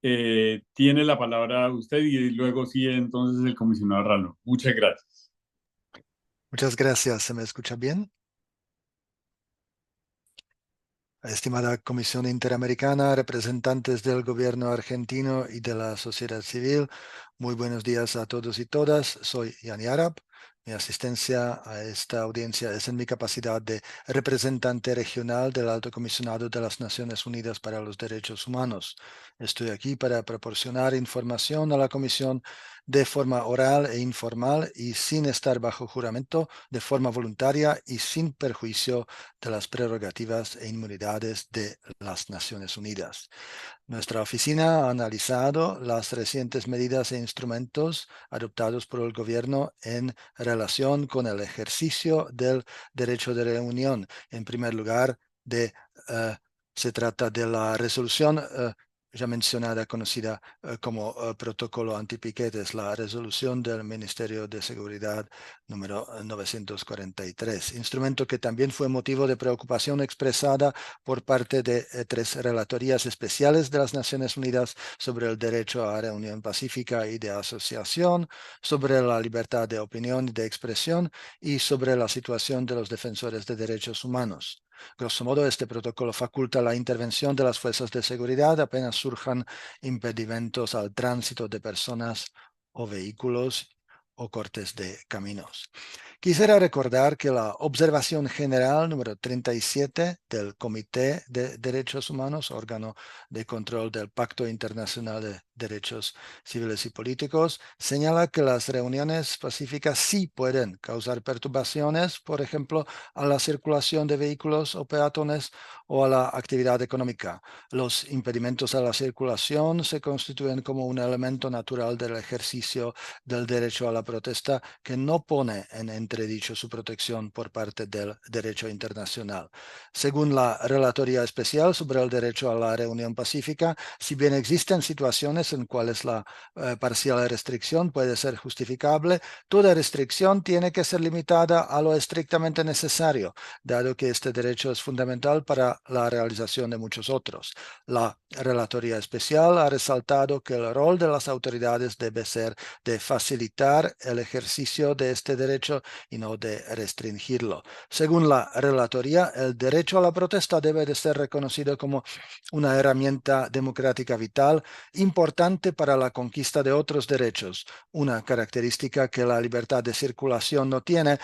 Tiene la palabra usted y luego sí, entonces el comisionado Ralón. Muchas gracias. Muchas gracias. ¿Se me escucha bien? Estimada Comisión Interamericana, representantes del gobierno argentino y de la sociedad civil, muy buenos días a todos y todas. Soy Jan Yarab. Mi asistencia a esta audiencia es en mi capacidad de representante regional del Alto Comisionado de las Naciones Unidas para los Derechos Humanos. Estoy aquí para proporcionar información a la Comisión de forma oral e informal y sin estar bajo juramento, de forma voluntaria y sin perjuicio de las prerrogativas e inmunidades de las Naciones Unidas. Nuestra oficina ha analizado las recientes medidas e instrumentos adoptados por el gobierno en relación con el ejercicio del derecho de reunión. En primer lugar, se trata de la resolución ya mencionada, conocida como protocolo antipiquetes, la resolución del Ministerio de Seguridad número 943, instrumento que también fue motivo de preocupación expresada por parte de 3 relatorías especiales de las Naciones Unidas sobre el derecho a reunión pacífica y de asociación, sobre la libertad de opinión y de expresión y sobre la situación de los defensores de derechos humanos. Grosso modo, este protocolo faculta la intervención de las fuerzas de seguridad apenas surjan impedimentos al tránsito de personas o vehículos o cortes de caminos. Quisiera recordar que la Observación General número 37 del Comité de Derechos Humanos, órgano de control del Pacto Internacional de derechos civiles y políticos, señala que las reuniones pacíficas sí pueden causar perturbaciones, por ejemplo, a la circulación de vehículos o peatones o a la actividad económica. Los impedimentos a la circulación se constituyen como un elemento natural del ejercicio del derecho a la protesta que no pone en entredicho su protección por parte del derecho internacional. Según la Relatoría Especial sobre el derecho a la reunión pacífica, si bien existen situaciones en cuales la parcial restricción puede ser justificable, toda restricción tiene que ser limitada a lo estrictamente necesario, dado que este derecho es fundamental para la realización de muchos otros. La Relatoría Especial ha resaltado que el rol de las autoridades debe ser de facilitar el ejercicio de este derecho y no de restringirlo. Según la Relatoría, el derecho a la protesta debe de ser reconocido como una herramienta democrática vital importante para la conquista de otros derechos, una característica que la libertad de circulación no tiene,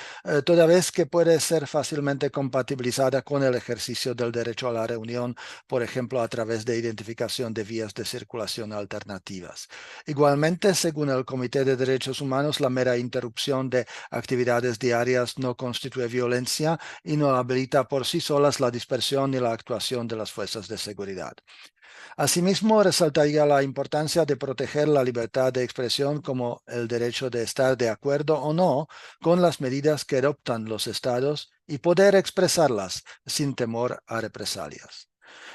toda vez que puede ser fácilmente compatibilizada con el ejercicio del derecho a la reunión, por ejemplo, a través de identificación de vías de circulación alternativas. Igualmente, según el Comité de Derechos Humanos, la mera interrupción de actividades diarias no constituye violencia y no habilita por sí solas la dispersión ni la actuación de las fuerzas de seguridad. Asimismo, resaltaría la importancia de proteger la libertad de expresión como el derecho de estar de acuerdo o no con las medidas que adoptan los estados y poder expresarlas sin temor a represalias.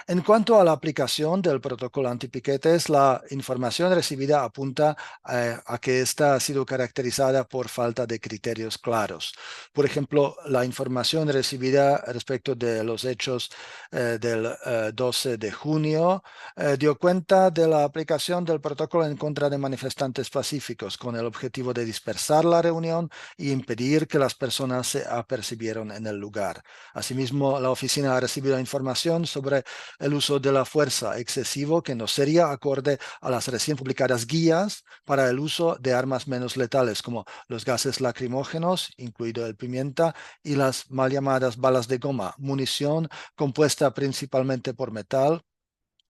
En cuanto a la aplicación del protocolo antipiquetes, la información recibida apunta a que esta ha sido caracterizada por falta de criterios claros. Por ejemplo, la información recibida respecto de los hechos del 12 de junio dio cuenta de la aplicación del protocolo en contra de manifestantes pacíficos con el objetivo de dispersar la reunión y impedir que las personas se apercibieran en el lugar. Asimismo, la oficina ha recibido información sobre el uso de la fuerza excesivo que no sería acorde a las recién publicadas guías para el uso de armas menos letales como los gases lacrimógenos, incluido el pimienta, y las mal llamadas balas de goma, munición compuesta principalmente por metal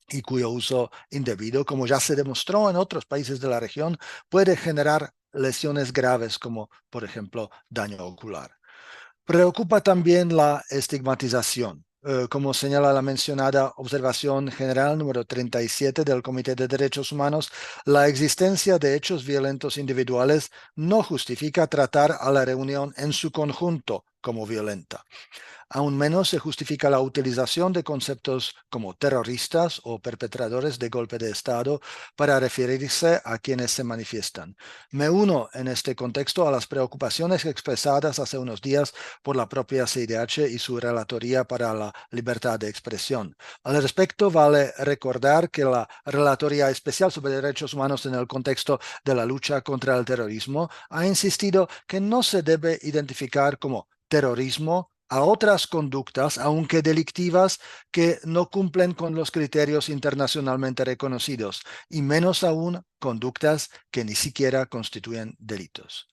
y cuyo uso indebido, como ya se demostró en otros países de la región, puede generar lesiones graves como, por ejemplo, daño ocular. Preocupa también la estigmatización. Como señala la mencionada Observación General número 37 del Comité de Derechos Humanos, la existencia de hechos violentos individuales no justifica tratar a la reunión en su conjunto como violenta. Aún menos se justifica la utilización de conceptos como terroristas o perpetradores de golpe de Estado para referirse a quienes se manifiestan. Me uno en este contexto a las preocupaciones expresadas hace unos días por la propia CIDH y su Relatoría para la Libertad de Expresión. Al respecto, vale recordar que la Relatoría Especial sobre Derechos Humanos en el contexto de la lucha contra el terrorismo ha insistido que no se debe identificar como terrorismo a otras conductas, aunque delictivas, que no cumplen con los criterios internacionalmente reconocidos, y menos aún conductas que ni siquiera constituyen delitos.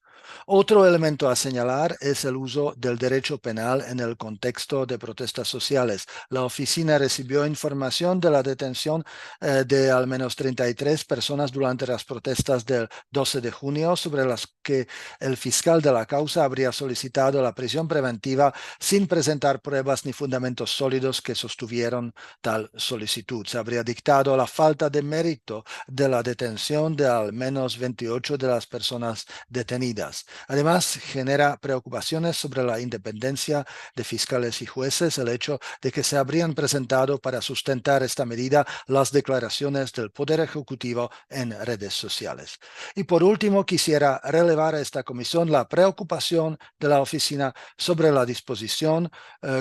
Otro elemento a señalar es el uso del derecho penal en el contexto de protestas sociales. La oficina recibió información de la detención de al menos 33 personas durante las protestas del 12 de junio, sobre las que el fiscal de la causa habría solicitado la prisión preventiva sin presentar pruebas ni fundamentos sólidos que sostuvieron tal solicitud. Se habría dictado la falta de mérito de la detención de al menos 28 de las personas detenidas. Además, genera preocupaciones sobre la independencia de fiscales y jueces el hecho de que se habrían presentado para sustentar esta medida las declaraciones del Poder Ejecutivo en redes sociales. Y por último, quisiera relevar a esta comisión la preocupación de la oficina sobre la disposición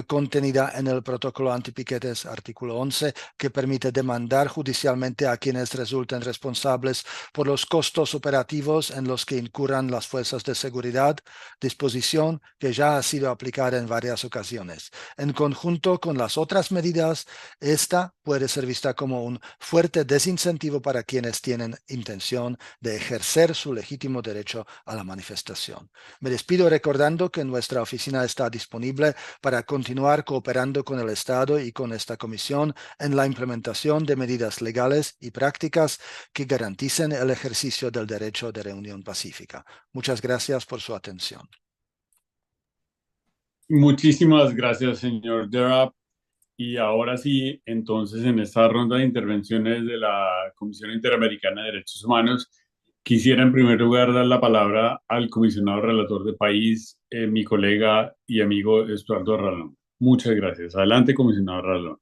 contenida en el protocolo antipiquetes artículo 11 que permite demandar judicialmente a quienes resulten responsables por los costos operativos en los que incurran las fuerzas fuerzas de seguridad, disposición que ya ha sido aplicada en varias ocasiones. En conjunto con las otras medidas, esta puede ser vista como un fuerte desincentivo para quienes tienen intención de ejercer su legítimo derecho a la manifestación. Me despido recordando que nuestra oficina está disponible para continuar cooperando con el Estado y con esta comisión en la implementación de medidas legales y prácticas que garanticen el ejercicio del derecho de reunión pacífica. Muchas gracias por su atención. Muchísimas gracias, señor Jarab. Y ahora sí, entonces, en esta ronda de intervenciones de la Comisión Interamericana de Derechos Humanos, quisiera en primer lugar dar la palabra al comisionado relator de país, mi colega y amigo Estuardo Ralón. Muchas gracias. Adelante, comisionado Ralón.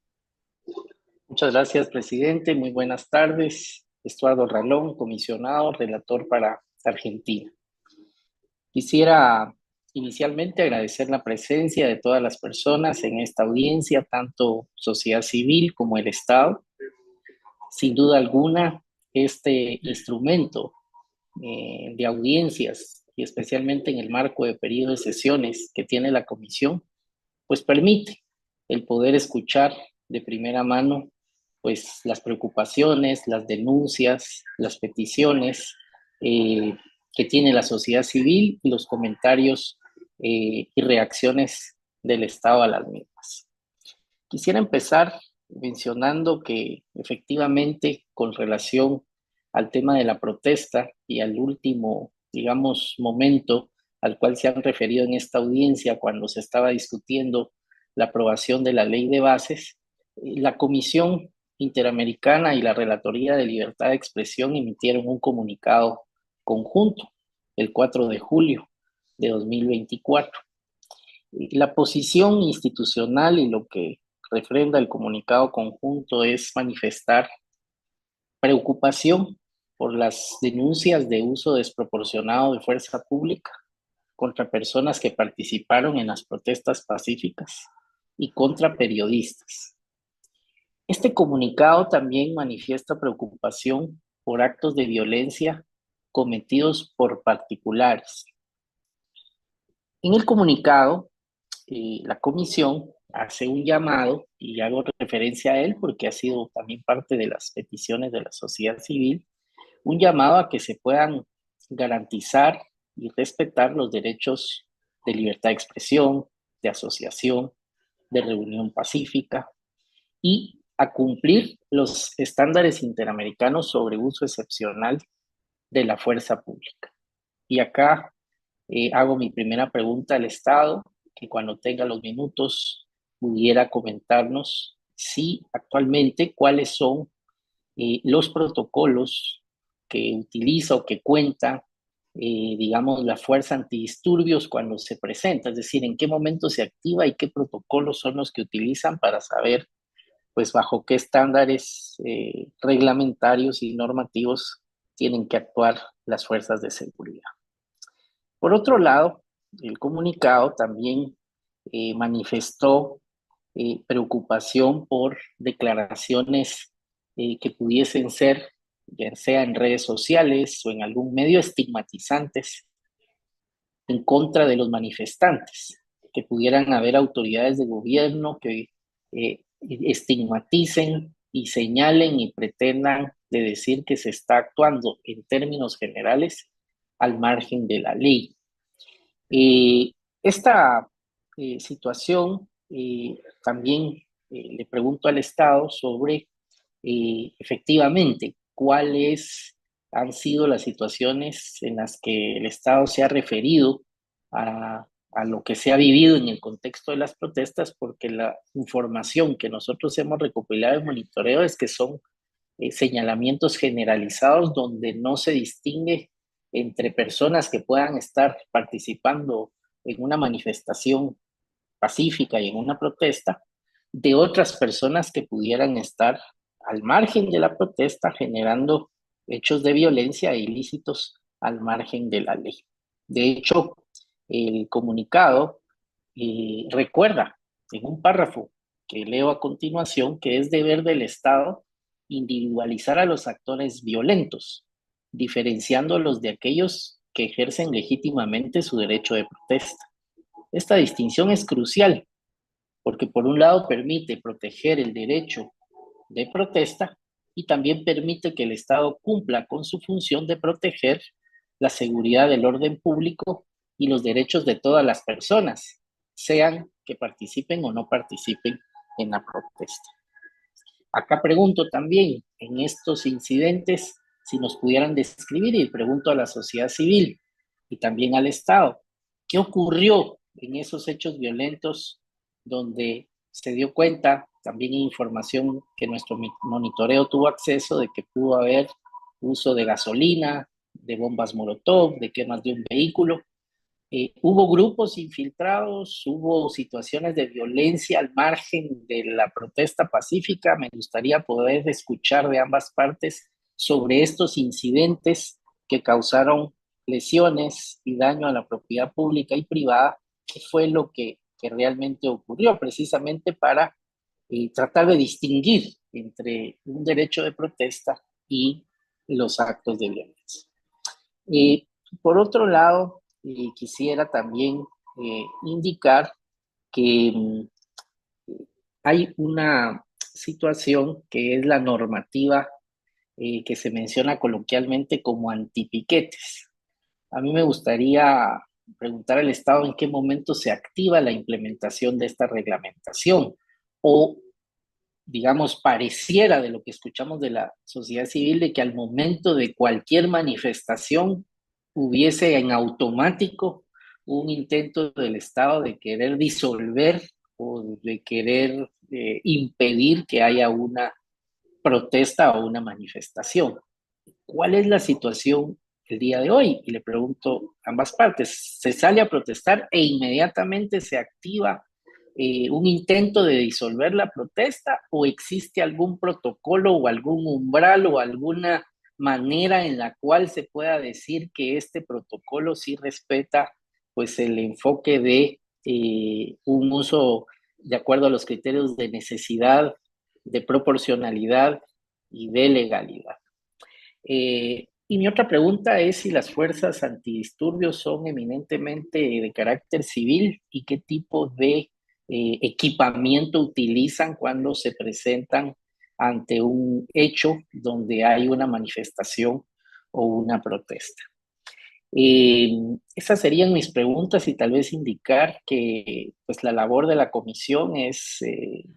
Muchas gracias, presidente. Muy buenas tardes. Estuardo Ralón, comisionado, relator para Argentina. Quisiera inicialmente agradecer la presencia de todas las personas en esta audiencia, tanto sociedad civil como el Estado. Sin duda alguna, este instrumento de audiencias, y especialmente en el marco de periodo de sesiones que tiene la Comisión, pues permite el poder escuchar de primera mano pues las preocupaciones, las denuncias, las peticiones que tiene la sociedad civil y los comentarios y reacciones del Estado a las mismas. Quisiera empezar mencionando que efectivamente con relación al tema de la protesta y al último, digamos, momento al cual se han referido en esta audiencia cuando se estaba discutiendo la aprobación de la ley de bases, la Comisión Interamericana y la Relatoría de Libertad de Expresión emitieron un comunicado conjunto el 4 de julio de 2024. La posición institucional y lo que refrenda el comunicado conjunto es manifestar preocupación por las denuncias de uso desproporcionado de fuerza pública contra personas que participaron en las protestas pacíficas y contra periodistas. Este comunicado también manifiesta preocupación por actos de violencia cometidos por particulares. En el comunicado, la comisión hace un llamado, y hago referencia a él porque ha sido también parte de las peticiones de la sociedad civil, un llamado a que se puedan garantizar y respetar los derechos de libertad de expresión, de asociación, de reunión pacífica y a cumplir los estándares interamericanos sobre uso excepcional de la fuerza pública. Y acá hago mi primera pregunta al Estado, que cuando tenga los minutos pudiera comentarnos si actualmente cuáles son los protocolos que utiliza o que cuenta, digamos, la fuerza antidisturbios cuando se presenta, es decir, en qué momento se activa y qué protocolos son los que utilizan para saber, pues, bajo qué estándares reglamentarios y normativos tienen que actuar las fuerzas de seguridad. Por otro lado, el comunicado también manifestó preocupación por declaraciones que pudiesen ser, ya sea en redes sociales o en algún medio, estigmatizantes en contra de los manifestantes, que pudieran haber autoridades de gobierno que estigmaticen y señalen y pretendan de decir que se está actuando en términos generales al margen de la ley. Esta situación también le pregunto al Estado sobre efectivamente cuáles han sido las situaciones en las que el Estado se ha referido a lo que se ha vivido en el contexto de las protestas, porque la información que nosotros hemos recopilado en monitoreo es que son señalamientos generalizados donde no se distingue entre personas que puedan estar participando en una manifestación pacífica y en una protesta, de otras personas que pudieran estar al margen de la protesta generando hechos de violencia ilícitos al margen de la ley. De hecho, el comunicado recuerda en un párrafo que leo a continuación que es deber del Estado individualizar a los actores violentos, diferenciándolos de aquellos que ejercen legítimamente su derecho de protesta. Esta distinción es crucial porque por un lado permite proteger el derecho de protesta y también permite que el Estado cumpla con su función de proteger la seguridad del orden público y los derechos de todas las personas, sean que participen o no participen en la protesta. Acá pregunto también, en estos incidentes, si nos pudieran describir, y pregunto a la sociedad civil y también al Estado, ¿qué ocurrió en esos hechos violentos donde se dio cuenta, también información que nuestro monitoreo tuvo acceso de que pudo haber uso de gasolina, de bombas molotov, de quemas de un vehículo? Hubo grupos infiltrados, hubo situaciones de violencia al margen de la protesta pacífica. Me gustaría poder escuchar de ambas partes sobre estos incidentes que causaron lesiones y daño a la propiedad pública y privada, qué fue lo que realmente ocurrió, precisamente para tratar de distinguir entre un derecho de protesta y los actos de violencia. Por otro lado, quisiera también indicar que hay una situación que es la normativa que se menciona coloquialmente como antipiquetes. A mí me gustaría preguntar al Estado en qué momento se activa la implementación de esta reglamentación, o digamos, pareciera de lo que escuchamos de la sociedad civil, de que al momento de cualquier manifestación hubiese en automático un intento del Estado de querer disolver o de querer impedir que haya una protesta o una manifestación. ¿Cuál es la situación el día de hoy? Y le pregunto a ambas partes, ¿se sale a protestar e inmediatamente se activa un intento de disolver la protesta, o existe algún protocolo o algún umbral o alguna manera en la cual se pueda decir que este protocolo sí respeta pues el enfoque de un uso de acuerdo a los criterios de necesidad, de proporcionalidad y de legalidad? Y mi otra pregunta es si las fuerzas antidisturbios son eminentemente de carácter civil y qué tipo de equipamiento utilizan cuando se presentan ante un hecho donde hay una manifestación o una protesta. Esas serían mis preguntas, y tal vez indicar que pues, la labor de la comisión es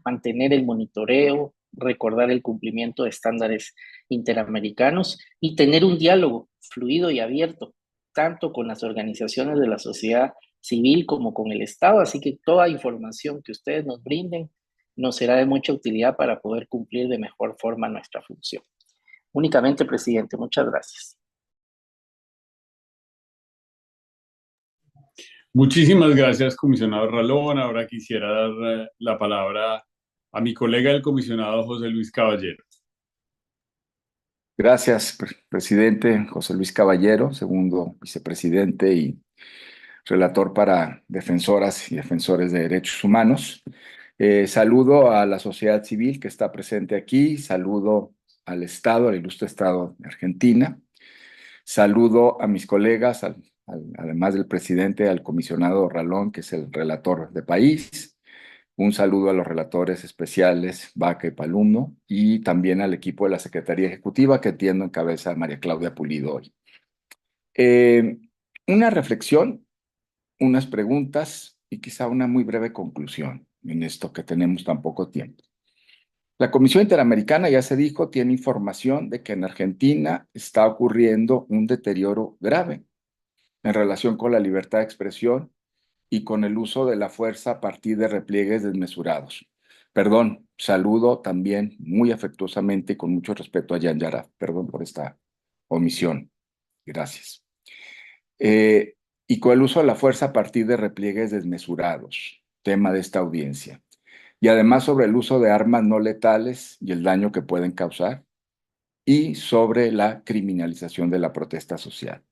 mantener el monitoreo, recordar el cumplimiento de estándares interamericanos y tener un diálogo fluido y abierto, tanto con las organizaciones de la sociedad civil como con el Estado. Así que toda información que ustedes nos brinden nos será de mucha utilidad para poder cumplir de mejor forma nuestra función. Únicamente, presidente, muchas gracias. Muchísimas gracias, comisionado Ralón. Ahora quisiera dar la palabra a mi colega, el comisionado José Luis Caballero. Gracias, presidente José Luis Caballero, segundo vicepresidente y relator para defensoras y defensores de derechos humanos. Saludo a la sociedad civil que está presente aquí, saludo al Estado, al ilustre Estado de Argentina, saludo a mis colegas, además del presidente, al comisionado Ralón, que es el relator de país. Un saludo a los relatores especiales, Baca y Palumno, y también al equipo de la Secretaría Ejecutiva que atiendo en cabeza a María Claudia Pulido hoy. Una reflexión, unas preguntas y quizá una muy breve conclusión en esto que tenemos tan poco tiempo. La Comisión Interamericana, ya se dijo, tiene información de que en Argentina está ocurriendo un deterioro grave en relación con la libertad de expresión y con el uso de la fuerza a partir de repliegues desmesurados. Perdón, saludo también muy afectuosamente y con mucho respeto a Jan Yarab. Perdón por esta omisión. Gracias. Y con el uso de la fuerza a partir de repliegues desmesurados, tema de esta audiencia. Y además sobre el uso de armas no letales y el daño que pueden causar, y sobre la criminalización de la protesta social.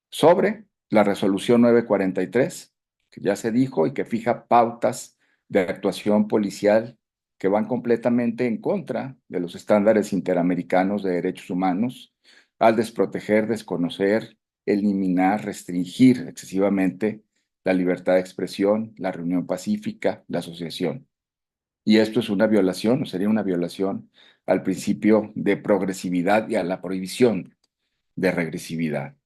Sobre la resolución 943, que ya se dijo y que fija pautas de actuación policial que van completamente en contra de los estándares interamericanos de derechos humanos al desproteger, desconocer eliminar, restringir excesivamente la libertad de expresión, la reunión pacífica, la asociación. Y esto es una violación, o sería una violación al principio de progresividad y a la prohibición de regresividad.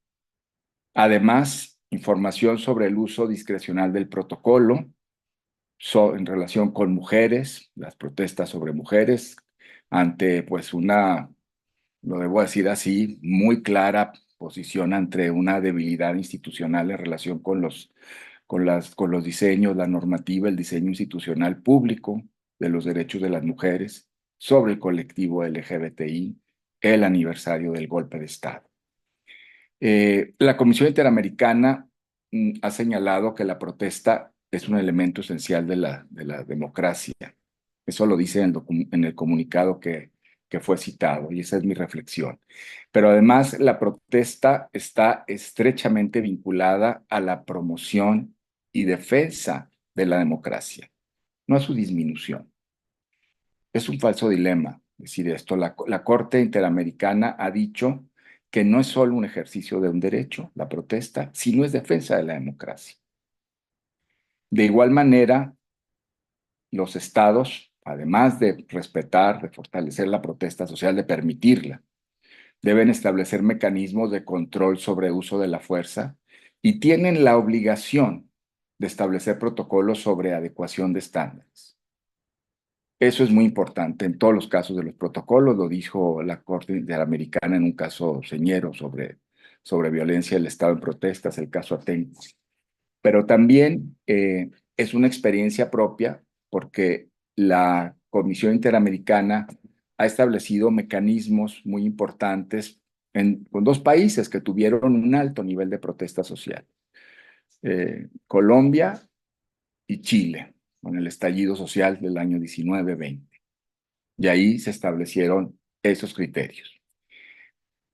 Además, información sobre el uso discrecional del protocolo en relación con mujeres, las protestas sobre mujeres, ante pues una, lo debo decir así, muy clara posición ante una debilidad institucional en relación con los diseños, la normativa, el diseño institucional público de los derechos de las mujeres, sobre el colectivo LGBTI, el aniversario del golpe de Estado. La Comisión Interamericana ha señalado que la protesta es un elemento esencial de la democracia. Eso lo dice en el comunicado que fue citado, y esa es mi reflexión. Pero además, la protesta está estrechamente vinculada a la promoción y defensa de la democracia, no a su disminución. Es un falso dilema decir esto. La Corte Interamericana ha dicho que no es solo un ejercicio de un derecho, la protesta, sino es defensa de la democracia. De igual manera, los estados, además de respetar, de fortalecer la protesta social, de permitirla, deben establecer mecanismos de control sobre el uso de la fuerza y tienen la obligación de establecer protocolos sobre adecuación de estándares. Eso es muy importante en todos los casos de los protocolos, lo dijo la Corte Interamericana en un caso señero sobre violencia del Estado en protestas, el caso Atenco. Pero también es una experiencia propia porque la Comisión Interamericana ha establecido mecanismos muy importantes con dos países que tuvieron un alto nivel de protesta social, Colombia y Chile, con el estallido social del año 19-20. Y ahí se establecieron esos criterios.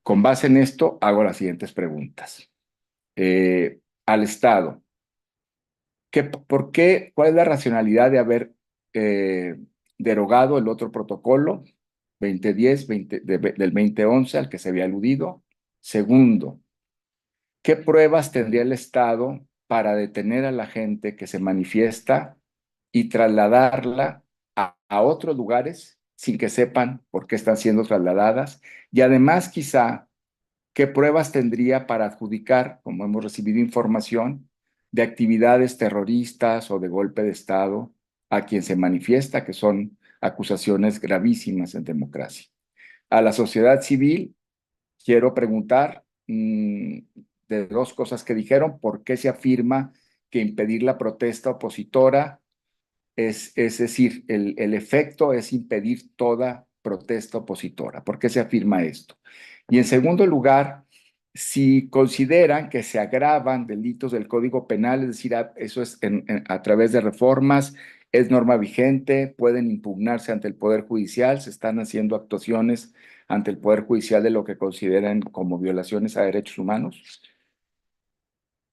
Con base en esto, hago las siguientes preguntas. Al Estado, ¿cuál es la racionalidad de haber derogado el otro protocolo 2010 del 2011 al que se había aludido? Segundo, ¿qué pruebas tendría el Estado para detener a la gente que se manifiesta y trasladarla a otros lugares sin que sepan por qué están siendo trasladadas? Y además, quizá, ¿qué pruebas tendría para adjudicar, como hemos recibido información, de actividades terroristas o de golpe de Estado a quien se manifiesta, que son acusaciones gravísimas en democracia? A la sociedad civil, quiero preguntar de dos cosas que dijeron. ¿Por qué se afirma que impedir la protesta opositora es decir, el efecto es impedir toda protesta opositora? ¿Por qué se afirma esto? Y en segundo lugar, si consideran que se agravan delitos del Código Penal, es decir, eso es a través de reformas, es norma vigente, pueden impugnarse ante el Poder Judicial, se están haciendo actuaciones ante el Poder Judicial de lo que consideran como violaciones a derechos humanos.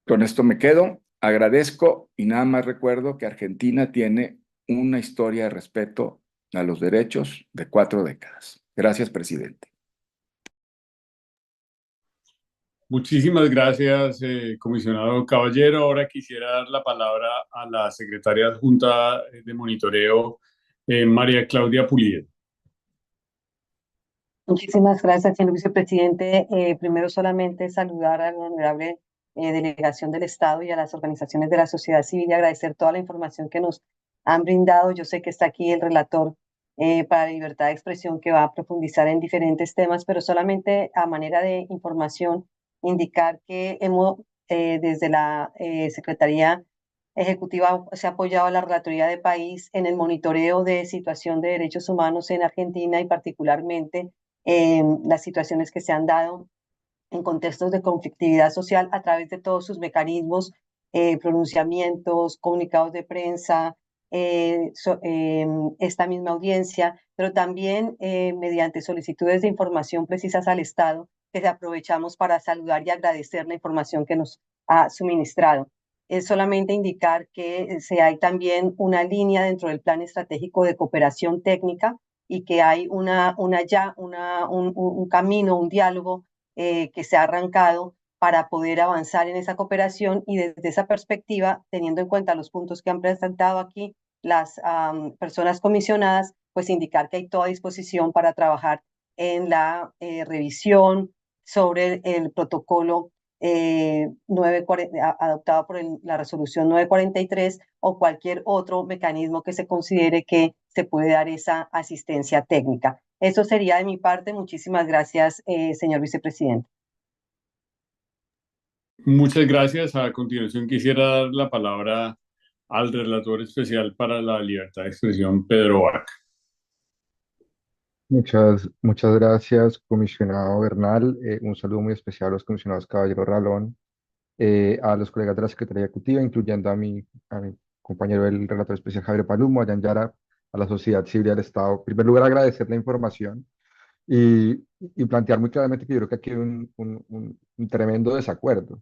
Con esto me quedo. Agradezco y nada más recuerdo que Argentina tiene una historia de respeto a los derechos de 4 décadas. Gracias, presidente. Muchísimas gracias, comisionado Caballero. Ahora quisiera dar la palabra a la secretaria adjunta de monitoreo, María Claudia Pulido. Muchísimas gracias, señor vicepresidente. Primero solamente saludar a la honorable delegación del Estado y a las organizaciones de la sociedad civil y agradecer toda la información que nos han brindado. Yo sé que está aquí el relator para la libertad de expresión que va a profundizar en diferentes temas, pero solamente a manera de información indicar que hemos desde la Secretaría Ejecutiva se ha apoyado a la Relatoría de País en el monitoreo de situación de derechos humanos en Argentina y particularmente las situaciones que se han dado en contextos de conflictividad social a través de todos sus mecanismos, pronunciamientos, comunicados de prensa, esta misma audiencia, pero también mediante solicitudes de información precisas al Estado, que aprovechamos para saludar y agradecer la información que nos ha suministrado. Es solamente indicar que hay también una línea dentro del Plan Estratégico de Cooperación Técnica y que hay un camino, un diálogo que se ha arrancado para poder avanzar en esa cooperación y desde esa perspectiva, teniendo en cuenta los puntos que han presentado aquí las personas comisionadas, pues indicar que hay toda disposición para trabajar en la revisión sobre el protocolo adoptado por la resolución 943 o cualquier otro mecanismo que se considere que se puede dar esa asistencia técnica. Eso sería de mi parte. Muchísimas gracias, señor vicepresidente. Muchas gracias. A continuación quisiera dar la palabra al relator especial para la libertad de expresión, Pedro Vaca. Muchas gracias, comisionado Bernal. Un saludo muy especial a los comisionados Caballero Ralón, a los colegas de la Secretaría Ejecutiva, incluyendo a mi compañero el relator especial Javier Palomo, a Yanyara, a la sociedad civil y al Estado. En primer lugar, agradecer la información y plantear muy claramente que yo creo que aquí hay un tremendo desacuerdo.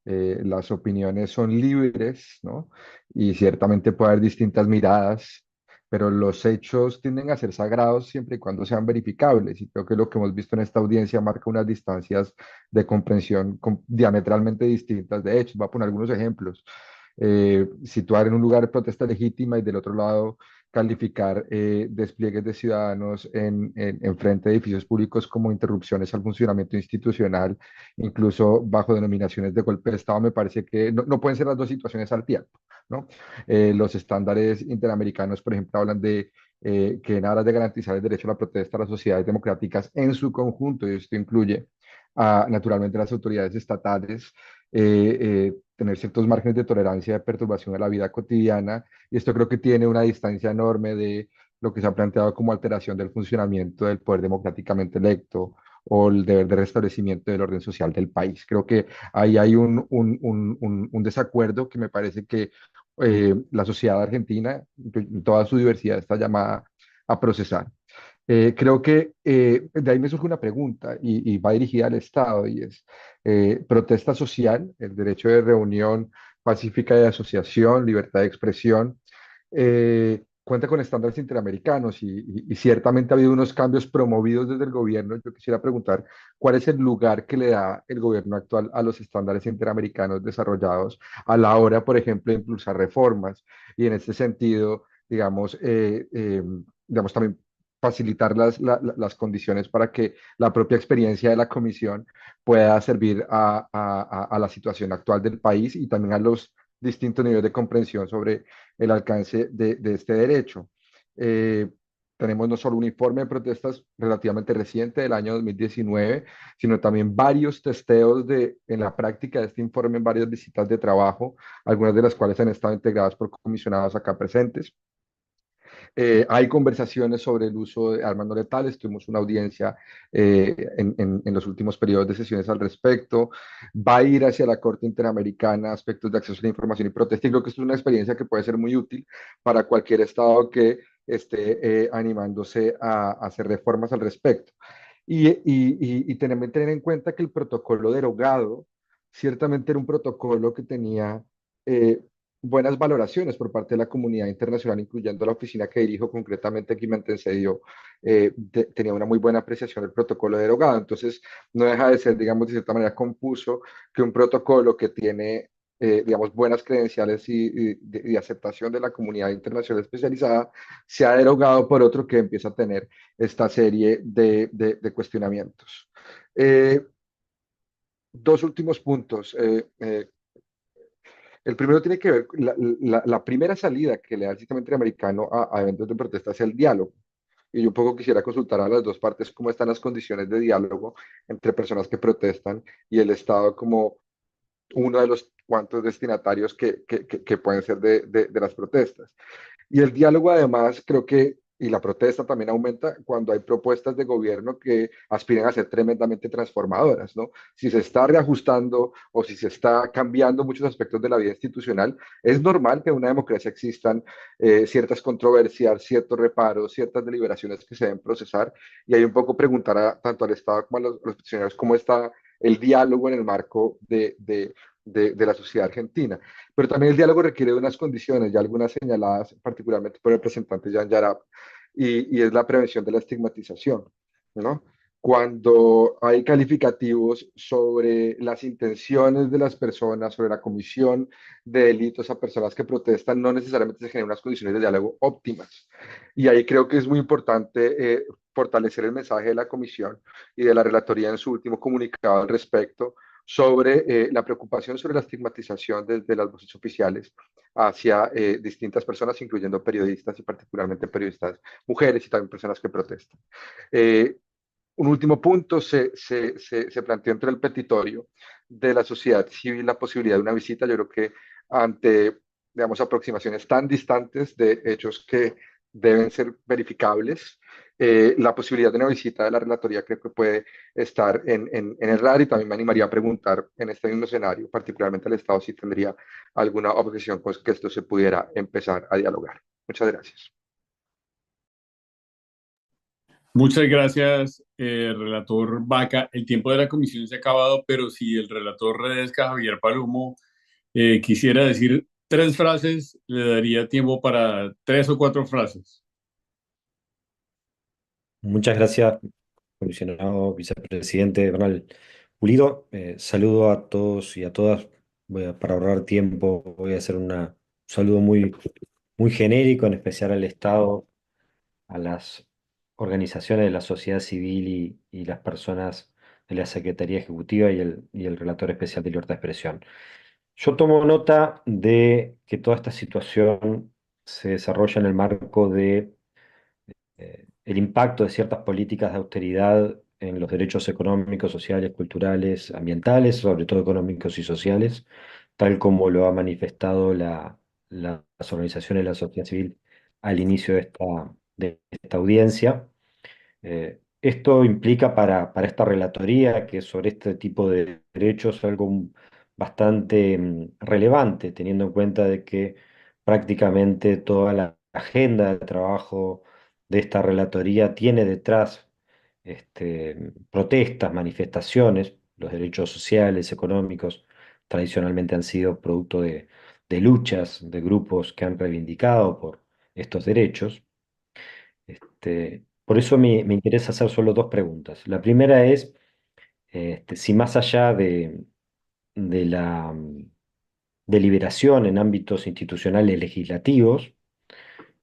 Las opiniones son libres, ¿no? Y ciertamente puede haber distintas miradas, pero los hechos tienden a ser sagrados siempre y cuando sean verificables. Y creo que lo que hemos visto en esta audiencia marca unas distancias de comprensión diametralmente distintas de hechos. Voy a poner algunos ejemplos. Situar en un lugar de protesta legítima y del otro lado calificar despliegues de ciudadanos en frente de edificios públicos como interrupciones al funcionamiento institucional, incluso bajo denominaciones de golpe de Estado, me parece que no pueden ser las dos situaciones al tiempo, ¿no? Los estándares interamericanos, por ejemplo, hablan de que en aras de garantizar el derecho a la protesta a las sociedades democráticas en su conjunto, y esto incluye naturalmente las autoridades estatales, tener ciertos márgenes de tolerancia de perturbación a la vida cotidiana, y esto creo que tiene una distancia enorme de lo que se ha planteado como alteración del funcionamiento del poder democráticamente electo o el deber de restablecimiento del orden social del país. Creo que ahí hay un desacuerdo que me parece que la sociedad argentina, en toda su diversidad, está llamada a procesar. Creo que de ahí me surge una pregunta y va dirigida al Estado y es protesta social, el derecho de reunión pacífica de asociación, libertad de expresión, cuenta con estándares interamericanos y ciertamente ha habido unos cambios promovidos desde el gobierno. Yo quisiera preguntar cuál es el lugar que le da el gobierno actual a los estándares interamericanos desarrollados a la hora, por ejemplo, de impulsar reformas y en este sentido, digamos, también facilitar las condiciones para que la propia experiencia de la comisión pueda servir a la situación actual del país y también a los distintos niveles de comprensión sobre el alcance de este derecho. Tenemos no solo un informe de protestas relativamente reciente del año 2019, sino también varios testeos en la práctica de este informe en varias visitas de trabajo, algunas de las cuales han estado integradas por comisionados acá presentes. Hay conversaciones sobre el uso de armas no letales. Tuvimos una audiencia en los últimos periodos de sesiones al respecto. Va a ir hacia la Corte Interamericana aspectos de acceso a la información y protesta. Y creo que esto es una experiencia que puede ser muy útil para cualquier Estado que esté animándose a hacer reformas al respecto. Y tener en cuenta que el protocolo derogado ciertamente era un protocolo que tenía buenas valoraciones por parte de la comunidad internacional, incluyendo la oficina que dirijo, concretamente aquí me antecedió, tenía una muy buena apreciación del protocolo derogado. Entonces, no deja de ser, digamos, de cierta manera confuso que un protocolo que tiene, digamos, buenas credenciales y aceptación de la comunidad internacional especializada sea derogado por otro que empieza a tener esta serie de cuestionamientos. Dos últimos puntos. El primero tiene que ver, la primera salida que le da el sistema interamericano a eventos de protesta es el diálogo. Y yo un poco quisiera consultar a las dos partes cómo están las condiciones de diálogo entre personas que protestan y el Estado como uno de los cuantos destinatarios que pueden ser de las protestas. Y el diálogo además creo que, y la protesta también aumenta cuando hay propuestas de gobierno que aspiran a ser tremendamente transformadoras, ¿no? Si se está reajustando o si se está cambiando muchos aspectos de la vida institucional, es normal que en una democracia existan ciertas controversias, ciertos reparos, ciertas deliberaciones que se deben procesar. Y hay un poco preguntar tanto al Estado como a los peticionarios cómo está el diálogo en el marco de la sociedad argentina. Pero también el diálogo requiere de unas condiciones, ya algunas señaladas particularmente por el representante Jan Yarab, y es la prevención de la estigmatización, ¿no? cuando hay calificativos sobre las intenciones de las personas, sobre la comisión de delitos a personas que protestan, no necesariamente se generan unas condiciones de diálogo óptimas. Y ahí creo que es muy importante fortalecer el mensaje de la comisión y de la relatoría en su último comunicado al respecto sobre la preocupación sobre la estigmatización desde las voces oficiales hacia distintas personas, incluyendo periodistas y particularmente periodistas mujeres y también personas que protestan. Un último punto, se planteó entre el petitorio de la sociedad civil la posibilidad de una visita. Yo creo que ante, digamos, aproximaciones tan distantes de hechos que deben ser verificables, la posibilidad de una visita de la relatoría creo que puede estar en el radar, y también me animaría a preguntar en este mismo escenario, particularmente al Estado, si tendría alguna objeción con que esto se pudiera empezar a dialogar. Muchas gracias. Muchas gracias, relator Vaca. El tiempo de la comisión se ha acabado, pero si el relator Redesca Javier Palomo quisiera decir 3 frases, le daría tiempo para 3 o 4 frases. Muchas gracias, comisionado vicepresidente Bernal Pulido. Saludo a todos y a todas. Para ahorrar tiempo, voy a hacer un saludo muy genérico, en especial al Estado, a las organizaciones de la sociedad civil y las personas de la Secretaría Ejecutiva y el Relator Especial de Libertad de Expresión. Yo tomo nota de que toda esta situación se desarrolla en el marco de el impacto de ciertas políticas de austeridad en los derechos económicos, sociales, culturales, ambientales, sobre todo económicos y sociales, tal como lo ha manifestado las organizaciones de la sociedad civil al inicio de esta audiencia. Esto implica para esta relatoría, que sobre este tipo de derechos, algo bastante relevante, teniendo en cuenta de que prácticamente toda la agenda de trabajo de esta relatoría tiene detrás protestas, manifestaciones. Los derechos sociales, económicos, tradicionalmente han sido producto de luchas de grupos que han reivindicado por estos derechos. Por eso me interesa hacer solo 2 preguntas. La primera es si más allá de la deliberación en ámbitos institucionales legislativos,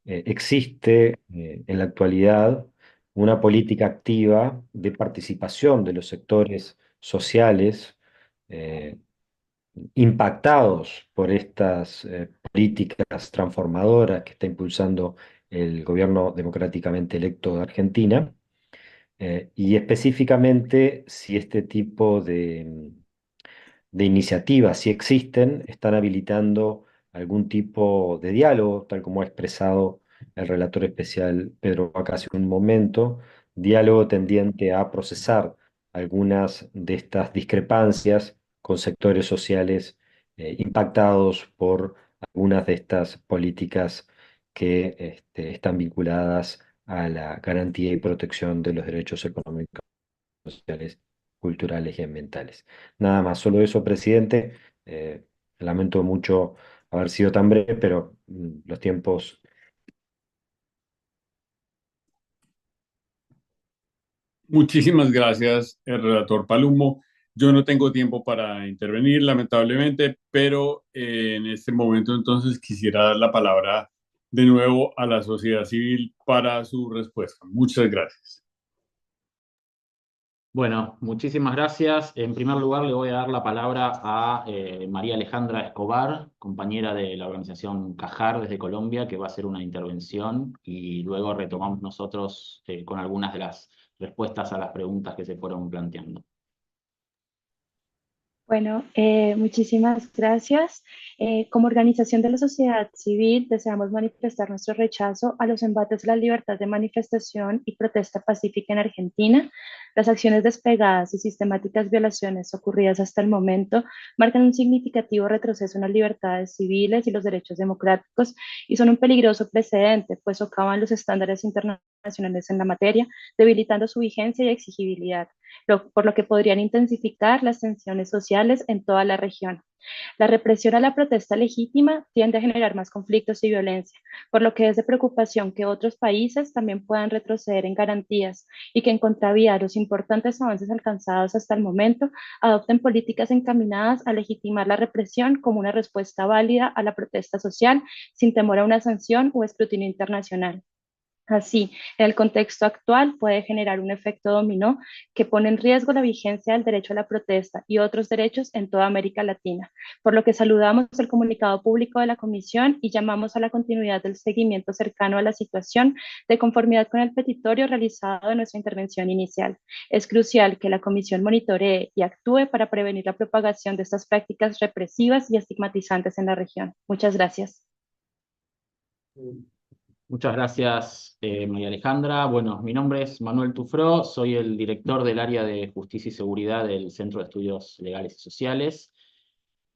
existe en la actualidad una política activa de participación de los sectores sociales impactados por estas políticas transformadoras que está impulsando el gobierno democráticamente electo de Argentina, y específicamente si este tipo de iniciativas, si existen, están habilitando algún tipo de diálogo, tal como ha expresado el relator especial Pedro Vaca hace un momento, diálogo tendiente a procesar algunas de estas discrepancias con sectores sociales impactados por algunas de estas políticas que están vinculadas a la garantía y protección de los derechos económicos, sociales, culturales y ambientales. Nada más, solo eso, presidente. Lamento mucho haber sido tan breve, pero los tiempos... Muchísimas gracias, el relator Palomo. Yo no tengo tiempo para intervenir, lamentablemente, pero en este momento entonces quisiera dar la palabra de nuevo a la sociedad civil para su respuesta. Muchas gracias. Bueno, muchísimas gracias. En primer lugar, le voy a dar la palabra a María Alejandra Escobar, compañera de la organización CAJAR desde Colombia, que va a hacer una intervención y luego retomamos nosotros con algunas de las respuestas a las preguntas que se fueron planteando. Bueno, muchísimas gracias. Como organización de la sociedad civil, deseamos manifestar nuestro rechazo a los embates de la libertad de manifestación y protesta pacífica en Argentina. Las acciones desplegadas y sistemáticas violaciones ocurridas hasta el momento marcan un significativo retroceso en las libertades civiles y los derechos democráticos y son un peligroso precedente, pues socavan los estándares internacionales en la materia, debilitando su vigencia y exigibilidad, por lo que podrían intensificar las tensiones sociales en toda la región. La represión a la protesta legítima tiende a generar más conflictos y violencia, por lo que es de preocupación que otros países también puedan retroceder en garantías y que en contravía de los importantes avances alcanzados hasta el momento, adopten políticas encaminadas a legitimar la represión como una respuesta válida a la protesta social sin temor a una sanción o escrutinio internacional. Así, en el contexto actual puede generar un efecto dominó que pone en riesgo la vigencia del derecho a la protesta y otros derechos en toda América Latina, por lo que saludamos el comunicado público de la Comisión y llamamos a la continuidad del seguimiento cercano a la situación de conformidad con el petitorio realizado en nuestra intervención inicial. Es crucial que la Comisión monitoree y actúe para prevenir la propagación de estas prácticas represivas y estigmatizantes en la región. Muchas gracias. Muchas gracias, María Alejandra. Bueno, mi nombre es Manuel Tufró, soy el director del área de Justicia y Seguridad del Centro de Estudios Legales y Sociales.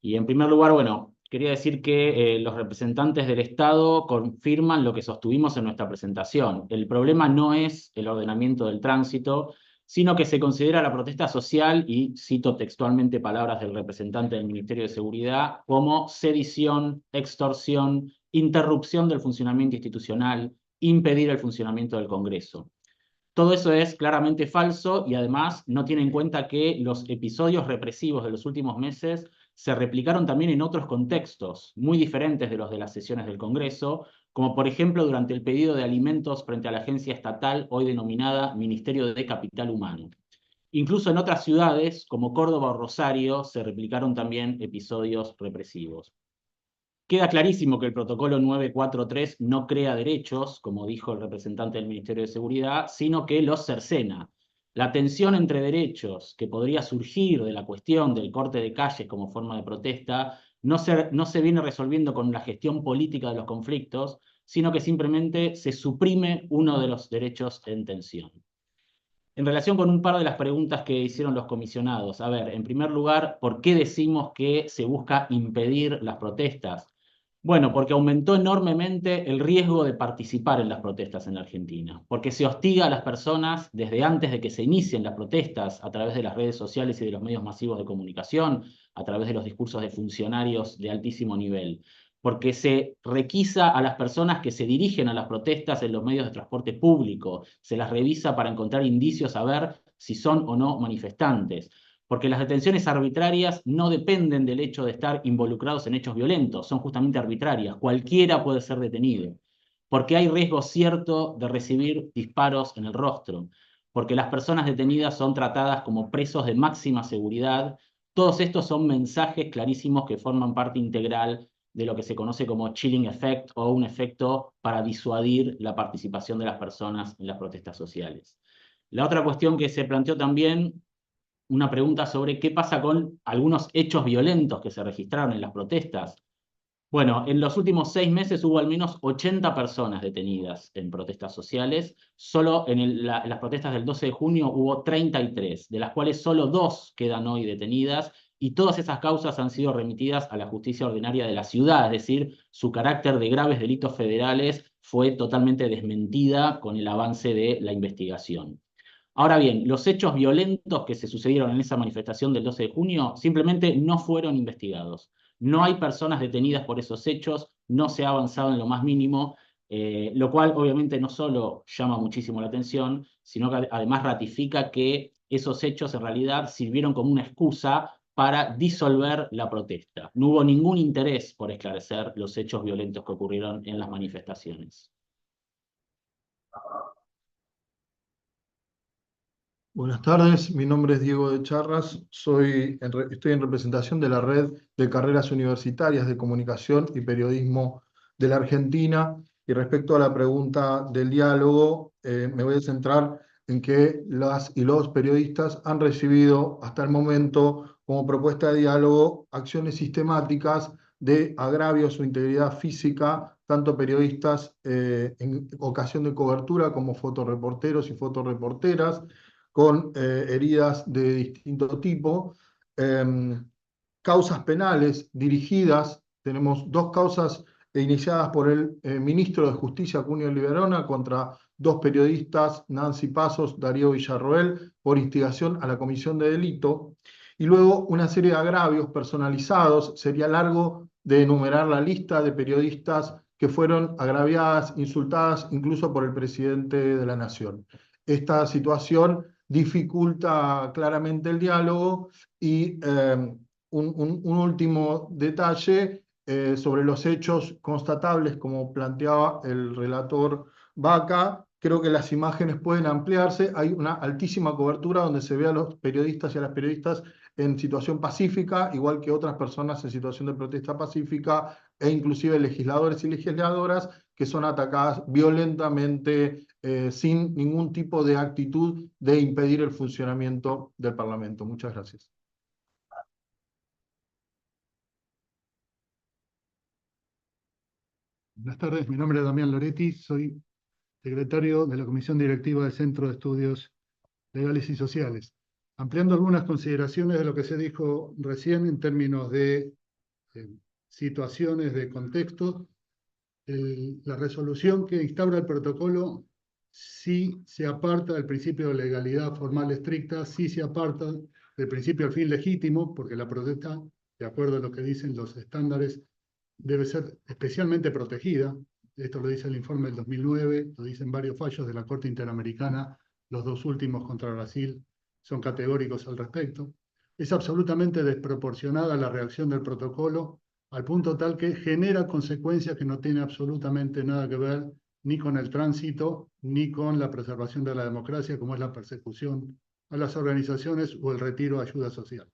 Y en primer lugar, bueno, quería decir que los representantes del Estado confirman lo que sostuvimos en nuestra presentación. El problema no es el ordenamiento del tránsito, sino que se considera la protesta social, y cito textualmente palabras del representante del Ministerio de Seguridad, como sedición, extorsión, interrupción del funcionamiento institucional, impedir el funcionamiento del Congreso. Todo eso es claramente falso y además no tiene en cuenta que los episodios represivos de los últimos meses se replicaron también en otros contextos muy diferentes de los de las sesiones del Congreso, como por ejemplo durante el pedido de alimentos frente a la agencia estatal hoy denominada Ministerio de Capital Humano. Incluso en otras ciudades, como Córdoba o Rosario, se replicaron también episodios represivos. Queda clarísimo que el protocolo 943 no crea derechos, como dijo el representante del Ministerio de Seguridad, sino que los cercena. La tensión entre derechos que podría surgir de la cuestión del corte de calles como forma de protesta no se viene resolviendo con la gestión política de los conflictos, sino que simplemente se suprime uno de los derechos en tensión. En relación con un par de las preguntas que hicieron los comisionados, a ver, en primer lugar, ¿por qué decimos que se busca impedir las protestas? Bueno, porque aumentó enormemente el riesgo de participar en las protestas en la Argentina, porque se hostiga a las personas desde antes de que se inicien las protestas a través de las redes sociales y de los medios masivos de comunicación, a través de los discursos de funcionarios de altísimo nivel, porque se requisa a las personas que se dirigen a las protestas en los medios de transporte público, se las revisa para encontrar indicios a ver si son o no manifestantes, porque las detenciones arbitrarias no dependen del hecho de estar involucrados en hechos violentos, son justamente arbitrarias, cualquiera puede ser detenido, porque hay riesgo cierto de recibir disparos en el rostro, porque las personas detenidas son tratadas como presos de máxima seguridad. Todos estos son mensajes clarísimos que forman parte integral de lo que se conoce como chilling effect, o un efecto para disuadir la participación de las personas en las protestas sociales. La otra cuestión que se planteó también, una pregunta sobre qué pasa con algunos hechos violentos que se registraron en las protestas. Bueno, en los últimos 6 meses hubo al menos 80 personas detenidas en protestas sociales. Solo en las protestas del 12 de junio hubo 33, de las cuales solo 2 quedan hoy detenidas, y todas esas causas han sido remitidas a la justicia ordinaria de la ciudad, es decir, su carácter de graves delitos federales fue totalmente desmentida con el avance de la investigación. Ahora bien, los hechos violentos que se sucedieron en esa manifestación del 12 de junio simplemente no fueron investigados. No hay personas detenidas por esos hechos, no se ha avanzado en lo más mínimo, lo cual obviamente no solo llama muchísimo la atención, sino que además ratifica que esos hechos en realidad sirvieron como una excusa para disolver la protesta. No hubo ningún interés por esclarecer los hechos violentos que ocurrieron en las manifestaciones. Buenas tardes, mi nombre es Diego de Charras, estoy en representación de la Red de Carreras Universitarias de Comunicación y Periodismo de la Argentina, y respecto a la pregunta del diálogo, me voy a centrar en que las y los periodistas han recibido hasta el momento como propuesta de diálogo acciones sistemáticas de agravio a su integridad física, tanto periodistas en ocasión de cobertura como fotoreporteros y fotoreporteras, con heridas de distinto tipo, causas penales dirigidas, tenemos 2 causas iniciadas por el ministro de Justicia, Cunio Liberona, contra 2 periodistas, Nancy Pasos, Darío Villarroel, por instigación a la comisión de delito, y luego una serie de agravios personalizados. Sería largo de enumerar la lista de periodistas que fueron agraviadas, insultadas, incluso por el presidente de la Nación. Esta situación dificulta claramente el diálogo y un último detalle sobre los hechos constatables, como planteaba el relator Baca. Creo que las imágenes pueden ampliarse. Hay una altísima cobertura donde se ve a los periodistas y a las periodistas en situación pacífica, igual que otras personas en situación de protesta pacífica, e inclusive legisladores y legisladoras que son atacadas violentamente sin ningún tipo de actitud de impedir el funcionamiento del Parlamento. Muchas gracias. Buenas tardes, mi nombre es Damián Loretti, soy secretario de la Comisión Directiva del Centro de Estudios Legales y Sociales. Ampliando algunas consideraciones de lo que se dijo recién en términos de situaciones, de contexto, la resolución que instaura el protocolo sí se aparta del principio de legalidad formal estricta, sí se aparta del principio del fin legítimo, porque la protesta, de acuerdo a lo que dicen los estándares, debe ser especialmente protegida. Esto lo dice el informe del 2009, lo dicen varios fallos de la Corte Interamericana, los dos últimos contra Brasil son categóricos al respecto. Es absolutamente desproporcionada la reacción del protocolo, al punto tal que genera consecuencias que no tienen absolutamente nada que ver ni con el tránsito, ni con la preservación de la democracia, como es la persecución a las organizaciones o el retiro de ayuda social.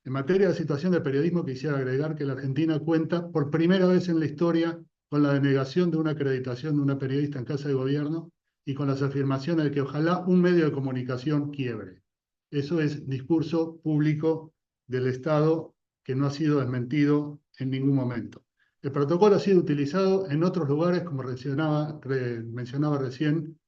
En materia de situación de periodismo, quisiera agregar que la Argentina cuenta por primera vez en la historia con la denegación de una acreditación de una periodista en Casa de Gobierno y con las afirmaciones de que ojalá un medio de comunicación quiebre. Eso es discurso público del Estado que no ha sido desmentido en ningún momento. El protocolo ha sido utilizado en otros lugares, como mencionaba recién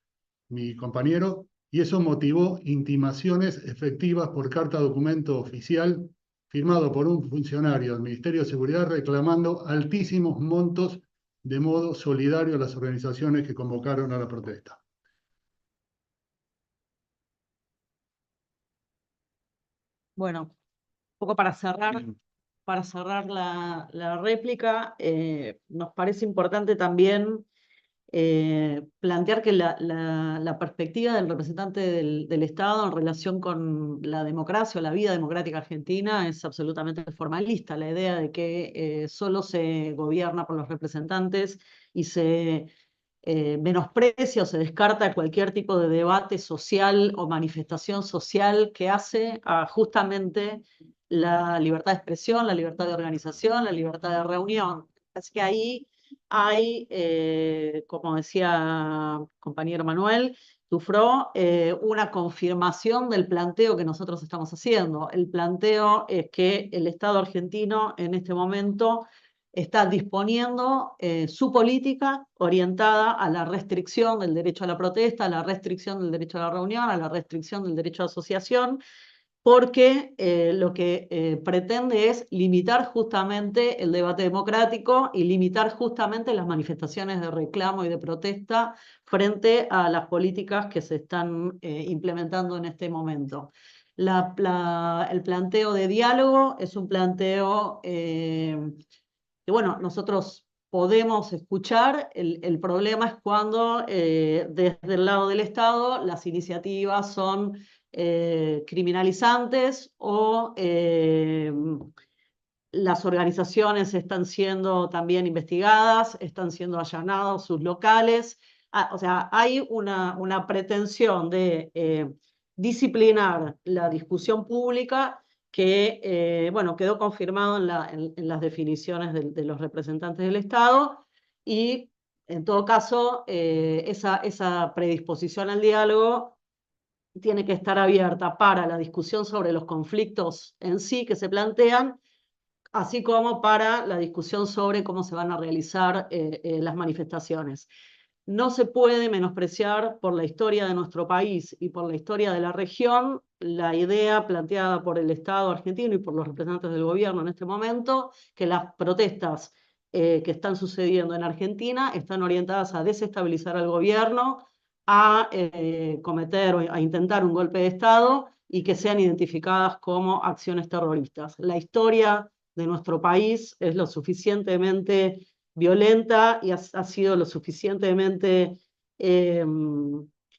mi compañero, y eso motivó intimaciones efectivas por carta documento oficial firmado por un funcionario del Ministerio de Seguridad reclamando altísimos montos de modo solidario a las organizaciones que convocaron a la protesta. Bueno, un poco para cerrar la réplica, nos parece importante también plantear que la perspectiva del representante del Estado en relación con la democracia o la vida democrática argentina es absolutamente formalista. La idea de que solo se gobierna por los representantes y se menosprecia o se descarta cualquier tipo de debate social o manifestación social que hace a justamente la libertad de expresión, la libertad de organización, la libertad de reunión. Así que ahí hay, como decía el compañero Manuel Dufró, una confirmación del planteo que nosotros estamos haciendo. El planteo es que el Estado argentino en este momento está disponiendo su política orientada a la restricción del derecho a la protesta, a la restricción del derecho a la reunión, a la restricción del derecho a asociación, porque lo que pretende es limitar justamente el debate democrático y limitar justamente las manifestaciones de reclamo y de protesta frente a las políticas que se están implementando en este momento. El planteo de diálogo es un planteo que, bueno, nosotros podemos escuchar. El problema es cuando desde el lado del Estado las iniciativas son criminalizantes o las organizaciones están siendo también investigadas, están siendo allanados sus locales. O sea, hay una pretensión de disciplinar la discusión pública que, bueno, quedó confirmado en las definiciones de los representantes del Estado, y en todo caso esa predisposición al diálogo tiene que estar abierta para la discusión sobre los conflictos en sí que se plantean, así como para la discusión sobre cómo se van a realizar las manifestaciones. No se puede menospreciar por la historia de nuestro país y por la historia de la región la idea planteada por el Estado argentino y por los representantes del gobierno en este momento, que las protestas que están sucediendo en Argentina están orientadas a desestabilizar al gobierno, a cometer o a intentar un golpe de Estado y que sean identificadas como acciones terroristas. La historia de nuestro país es lo suficientemente violenta y ha sido lo suficientemente,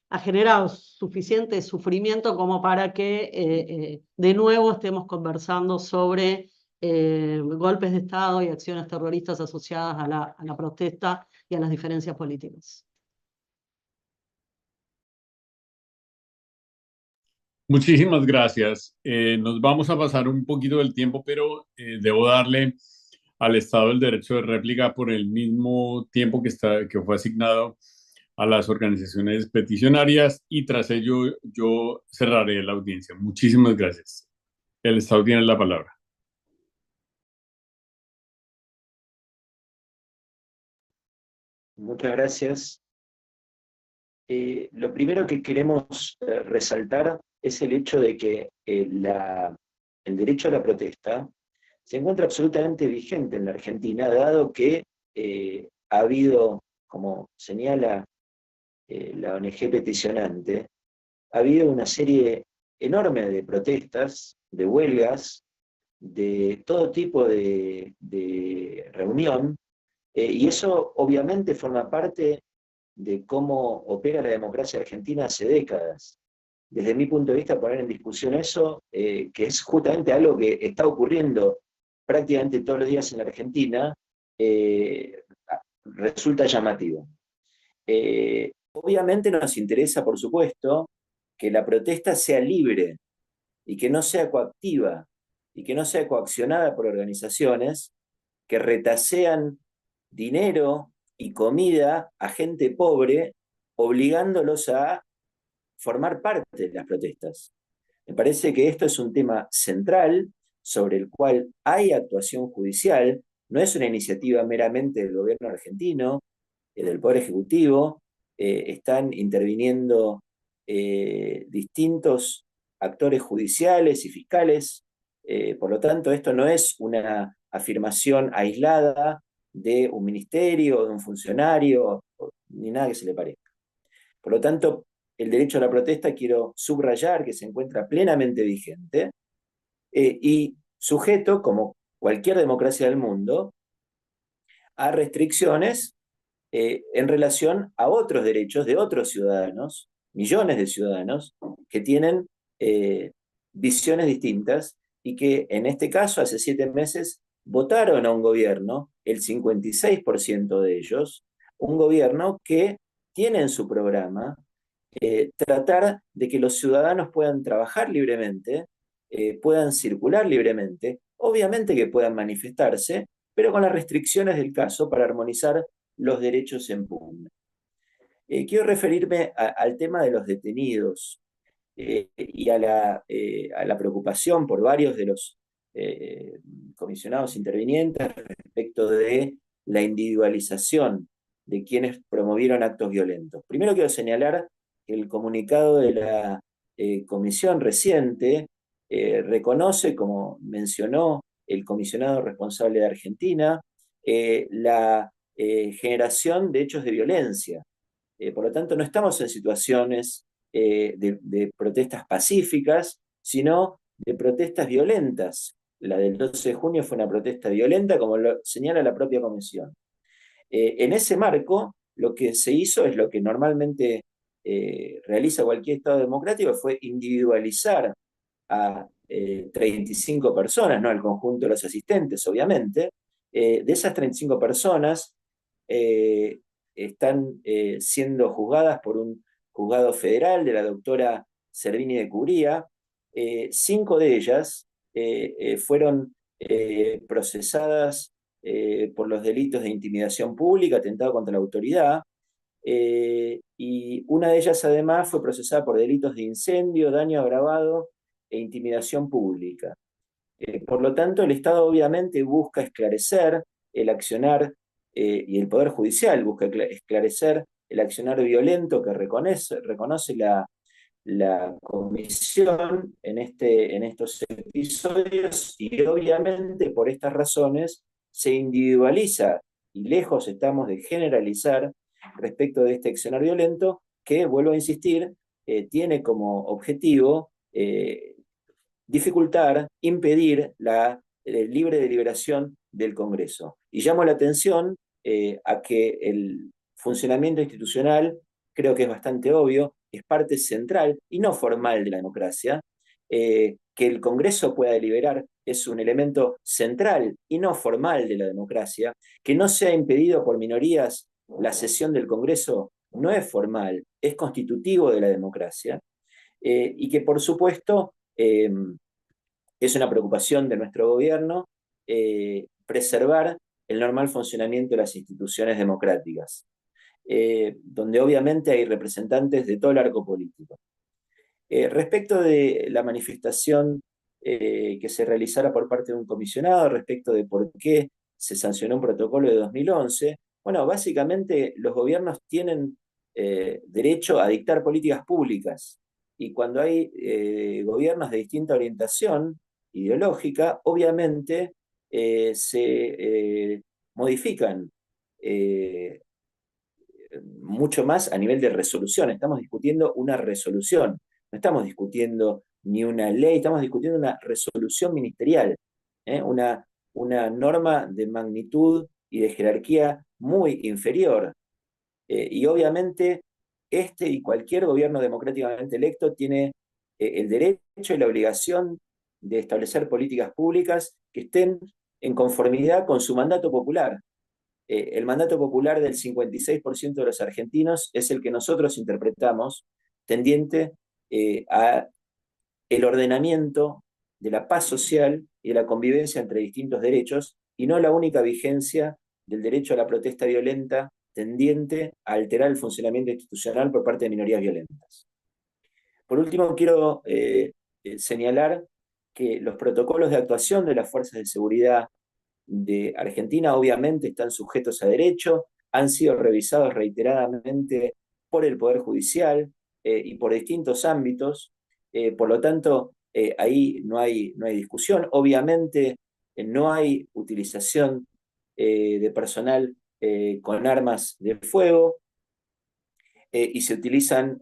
ha generado suficiente sufrimiento como para que de nuevo estemos conversando sobre golpes de Estado y acciones terroristas asociadas a la protesta y a las diferencias políticas. Muchísimas gracias. Nos vamos a pasar un poquito del tiempo, pero debo darle al Estado el derecho de réplica por el mismo tiempo que fue asignado a las organizaciones peticionarias, y tras ello yo cerraré la audiencia. Muchísimas gracias. El Estado tiene la palabra. Muchas gracias. Lo primero que queremos resaltar es el hecho de que el derecho a la protesta se encuentra absolutamente vigente en la Argentina, dado que ha habido, como señala la ONG peticionante, ha habido una serie enorme de protestas, de huelgas, de todo tipo de reunión, y eso obviamente forma parte de cómo opera la democracia argentina hace décadas. Desde mi punto de vista, poner en discusión eso, que es justamente algo que está ocurriendo prácticamente todos los días en la Argentina, resulta llamativo. Obviamente nos interesa, por supuesto, que la protesta sea libre y que no sea coactiva y que no sea coaccionada por organizaciones que retasean dinero y comida a gente pobre, obligándolos a formar parte de las protestas. Me parece que esto es un tema central sobre el cual hay actuación judicial, no es una iniciativa meramente del gobierno argentino, del Poder Ejecutivo, están interviniendo distintos actores judiciales y fiscales, por lo tanto esto no es una afirmación aislada de un ministerio, de un funcionario, ni nada que se le parezca. Por lo tanto, el derecho a la protesta quiero subrayar que se encuentra plenamente vigente y sujeto, como cualquier democracia del mundo, a restricciones en relación a otros derechos de otros ciudadanos, millones de ciudadanos, que tienen visiones distintas y que en este caso hace 7 meses votaron a un gobierno, el 56% de ellos, un gobierno que tiene en su programa tratar de que los ciudadanos puedan trabajar libremente, puedan circular libremente, obviamente que puedan manifestarse, pero con las restricciones del caso para armonizar los derechos en pugna. Quiero referirme al tema de los detenidos y a la preocupación por varios de los comisionados intervinientes respecto de la individualización de quienes promovieron actos violentos. Primero quiero señalar que el comunicado de la comisión reciente reconoce, como mencionó el comisionado responsable de Argentina, la generación de hechos de violencia. Por lo tanto, no estamos en situaciones de protestas pacíficas, sino de protestas violentas. La del 12 de junio fue una protesta violenta, como lo señala la propia comisión. En ese marco, lo que se hizo es lo que normalmente realiza cualquier Estado democrático, fue individualizar a 35 personas, no al conjunto de los asistentes, obviamente. De esas 35 personas, están siendo juzgadas por un juzgado federal de la doctora Servini de Cubría. 5 de ellas fueron procesadas por los delitos de intimidación pública, atentado contra la autoridad, y una de ellas además fue procesada por delitos de incendio, daño agravado e intimidación pública. Por lo tanto, el Estado obviamente busca esclarecer el accionar y el Poder Judicial busca esclarecer el accionar violento que reconoce la comisión en estos episodios, y obviamente por estas razones se individualiza, y lejos estamos de generalizar respecto de este accionar violento, que, vuelvo a insistir, tiene como objetivo dificultar, impedir la libre deliberación del Congreso. Y llamo la atención a que el funcionamiento institucional, creo que es bastante obvio, es parte central y no formal de la democracia. Que el Congreso pueda deliberar es un elemento central y no formal de la democracia. Que no sea impedido por minorías la sesión del Congreso no es formal, es constitutivo de la democracia. Y que, por supuesto, es una preocupación de nuestro gobierno preservar el normal funcionamiento de las instituciones democráticas, donde obviamente hay representantes de todo el arco político. Respecto de la manifestación que se realizara por parte de un comisionado, respecto de por qué se sancionó un protocolo de 2011, bueno, básicamente los gobiernos tienen derecho a dictar políticas públicas, y cuando hay gobiernos de distinta orientación ideológica, obviamente se modifican mucho más a nivel de resolución. Estamos discutiendo una resolución, no estamos discutiendo ni una ley, estamos discutiendo una resolución ministerial, una norma de magnitud y de jerarquía muy inferior. Y obviamente este y cualquier gobierno democráticamente electo tiene el derecho y la obligación de establecer políticas públicas que estén en conformidad con su mandato popular. El mandato popular del 56% de los argentinos es el que nosotros interpretamos tendiente a el ordenamiento de la paz social y de la convivencia entre distintos derechos, y no la única vigencia del derecho a la protesta violenta tendiente a alterar el funcionamiento institucional por parte de minorías violentas. Por último, quiero señalar que los protocolos de actuación de las fuerzas de seguridad de Argentina obviamente están sujetos a derecho, han sido revisados reiteradamente por el Poder Judicial y por distintos ámbitos, por lo tanto ahí no hay discusión. Obviamente no hay utilización de personal con armas de fuego y se utilizan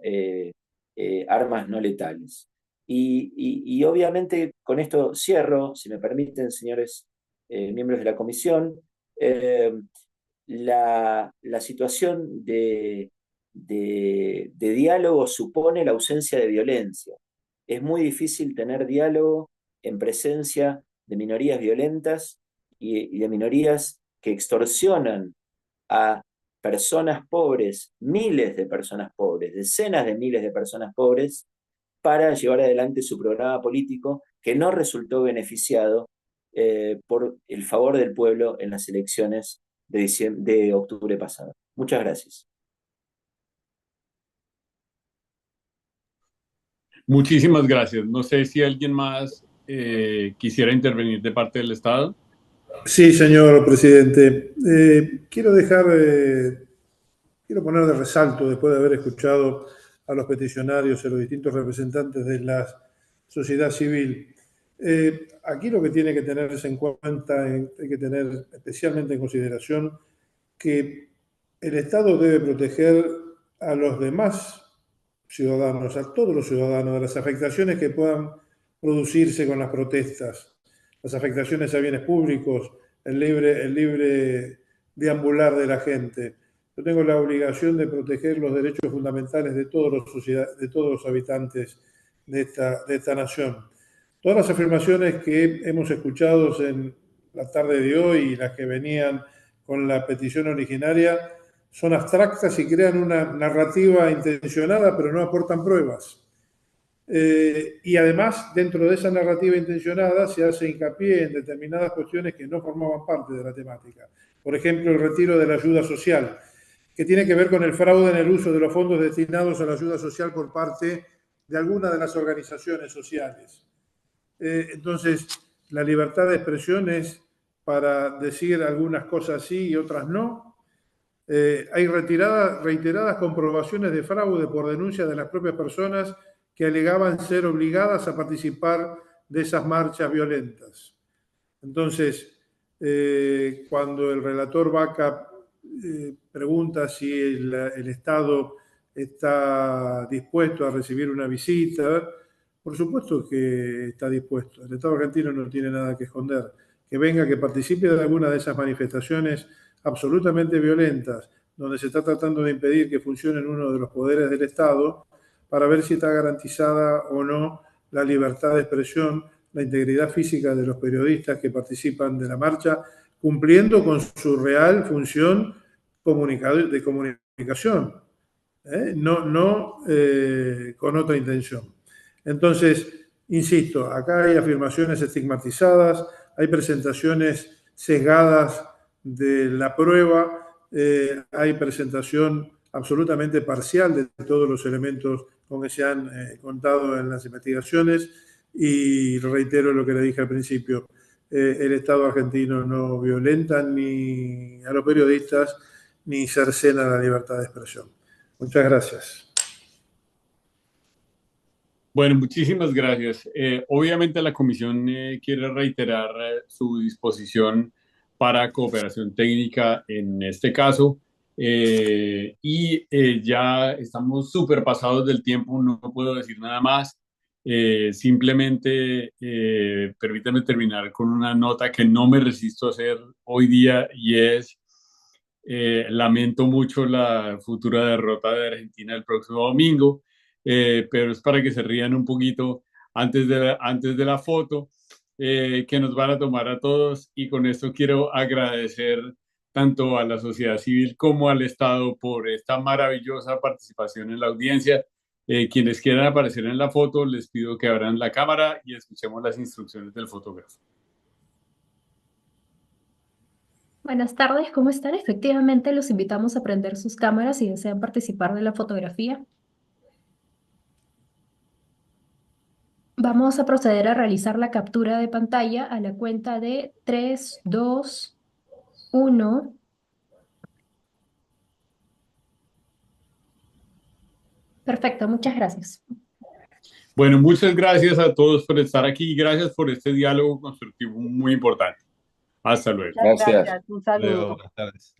armas no letales. Y obviamente con esto cierro, si me permiten, señores miembros de la comisión, la situación de diálogo supone la ausencia de violencia. Es muy difícil tener diálogo en presencia de minorías violentas y de minorías que extorsionan a personas pobres, miles de personas pobres, decenas de miles de personas pobres, para llevar adelante su programa político que no resultó beneficiado por el favor del pueblo en las elecciones de octubre pasado. Muchas gracias. Muchísimas gracias. No sé si alguien más quisiera intervenir de parte del Estado. Sí, señor presidente. Quiero poner de resalto, después de haber escuchado a los peticionarios y a los distintos representantes de la sociedad civil, aquí lo que tiene que tenerse en cuenta, hay que tener especialmente en consideración que el Estado debe proteger a los demás ciudadanos, a todos los ciudadanos, de las afectaciones que puedan producirse con las protestas, las afectaciones a bienes públicos, el libre deambular de la gente. Yo tengo la obligación de proteger los derechos fundamentales de todos los habitantes de esta nación. Todas las afirmaciones que hemos escuchado en la tarde de hoy y las que venían con la petición originaria son abstractas y crean una narrativa intencionada, pero no aportan pruebas. Y además, dentro de esa narrativa intencionada, se hace hincapié en determinadas cuestiones que no formaban parte de la temática. Por ejemplo, el retiro de la ayuda social, que tiene que ver con el fraude en el uso de los fondos destinados a la ayuda social por parte de algunas de las organizaciones sociales. Entonces, la libertad de expresión es para decir algunas cosas sí y otras no. Hay reiteradas comprobaciones de fraude por denuncia de las propias personas que alegaban ser obligadas a participar de esas marchas violentas. Entonces, cuando el relator Baca pregunta si el Estado está dispuesto a recibir una visita, Por supuesto que está dispuesto. El Estado argentino no tiene nada que esconder. Que venga, que participe de alguna de esas manifestaciones absolutamente violentas, donde se está tratando de impedir que funcione uno de los poderes del Estado, para ver si está garantizada o no la libertad de expresión, la integridad física de los periodistas que participan de la marcha, cumpliendo con su real función de comunicación, no con otra intención. Entonces, insisto, acá hay afirmaciones estigmatizadas, hay presentaciones sesgadas de la prueba, hay presentación absolutamente parcial de todos los elementos con que se han contado en las investigaciones, y reitero lo que le dije al principio, el Estado argentino no violenta ni a los periodistas ni cercena la libertad de expresión. Muchas gracias. Bueno, muchísimas gracias. Obviamente la Comisión quiere reiterar su disposición para cooperación técnica en este caso, y ya estamos súper pasados del tiempo, no puedo decir nada más. Simplemente permítanme terminar con una nota que no me resisto a hacer hoy día, y es: lamento mucho la futura derrota de Argentina el próximo domingo, pero es para que se rían un poquito antes de la foto que nos van a tomar a todos. Y con esto quiero agradecer tanto a la sociedad civil como al Estado por esta maravillosa participación en la audiencia. Quienes quieran aparecer en la foto, les pido que abran la cámara y escuchemos las instrucciones del fotógrafo. Buenas tardes, ¿cómo están? Efectivamente, los invitamos a prender sus cámaras si desean participar de la fotografía. Vamos a proceder a realizar la captura de pantalla a la cuenta de 3, 2, 1. Perfecto, muchas gracias. Bueno, muchas gracias a todos por estar aquí y gracias por este diálogo constructivo muy importante. Hasta luego. Muchas gracias. Un saludo. Buenas tardes.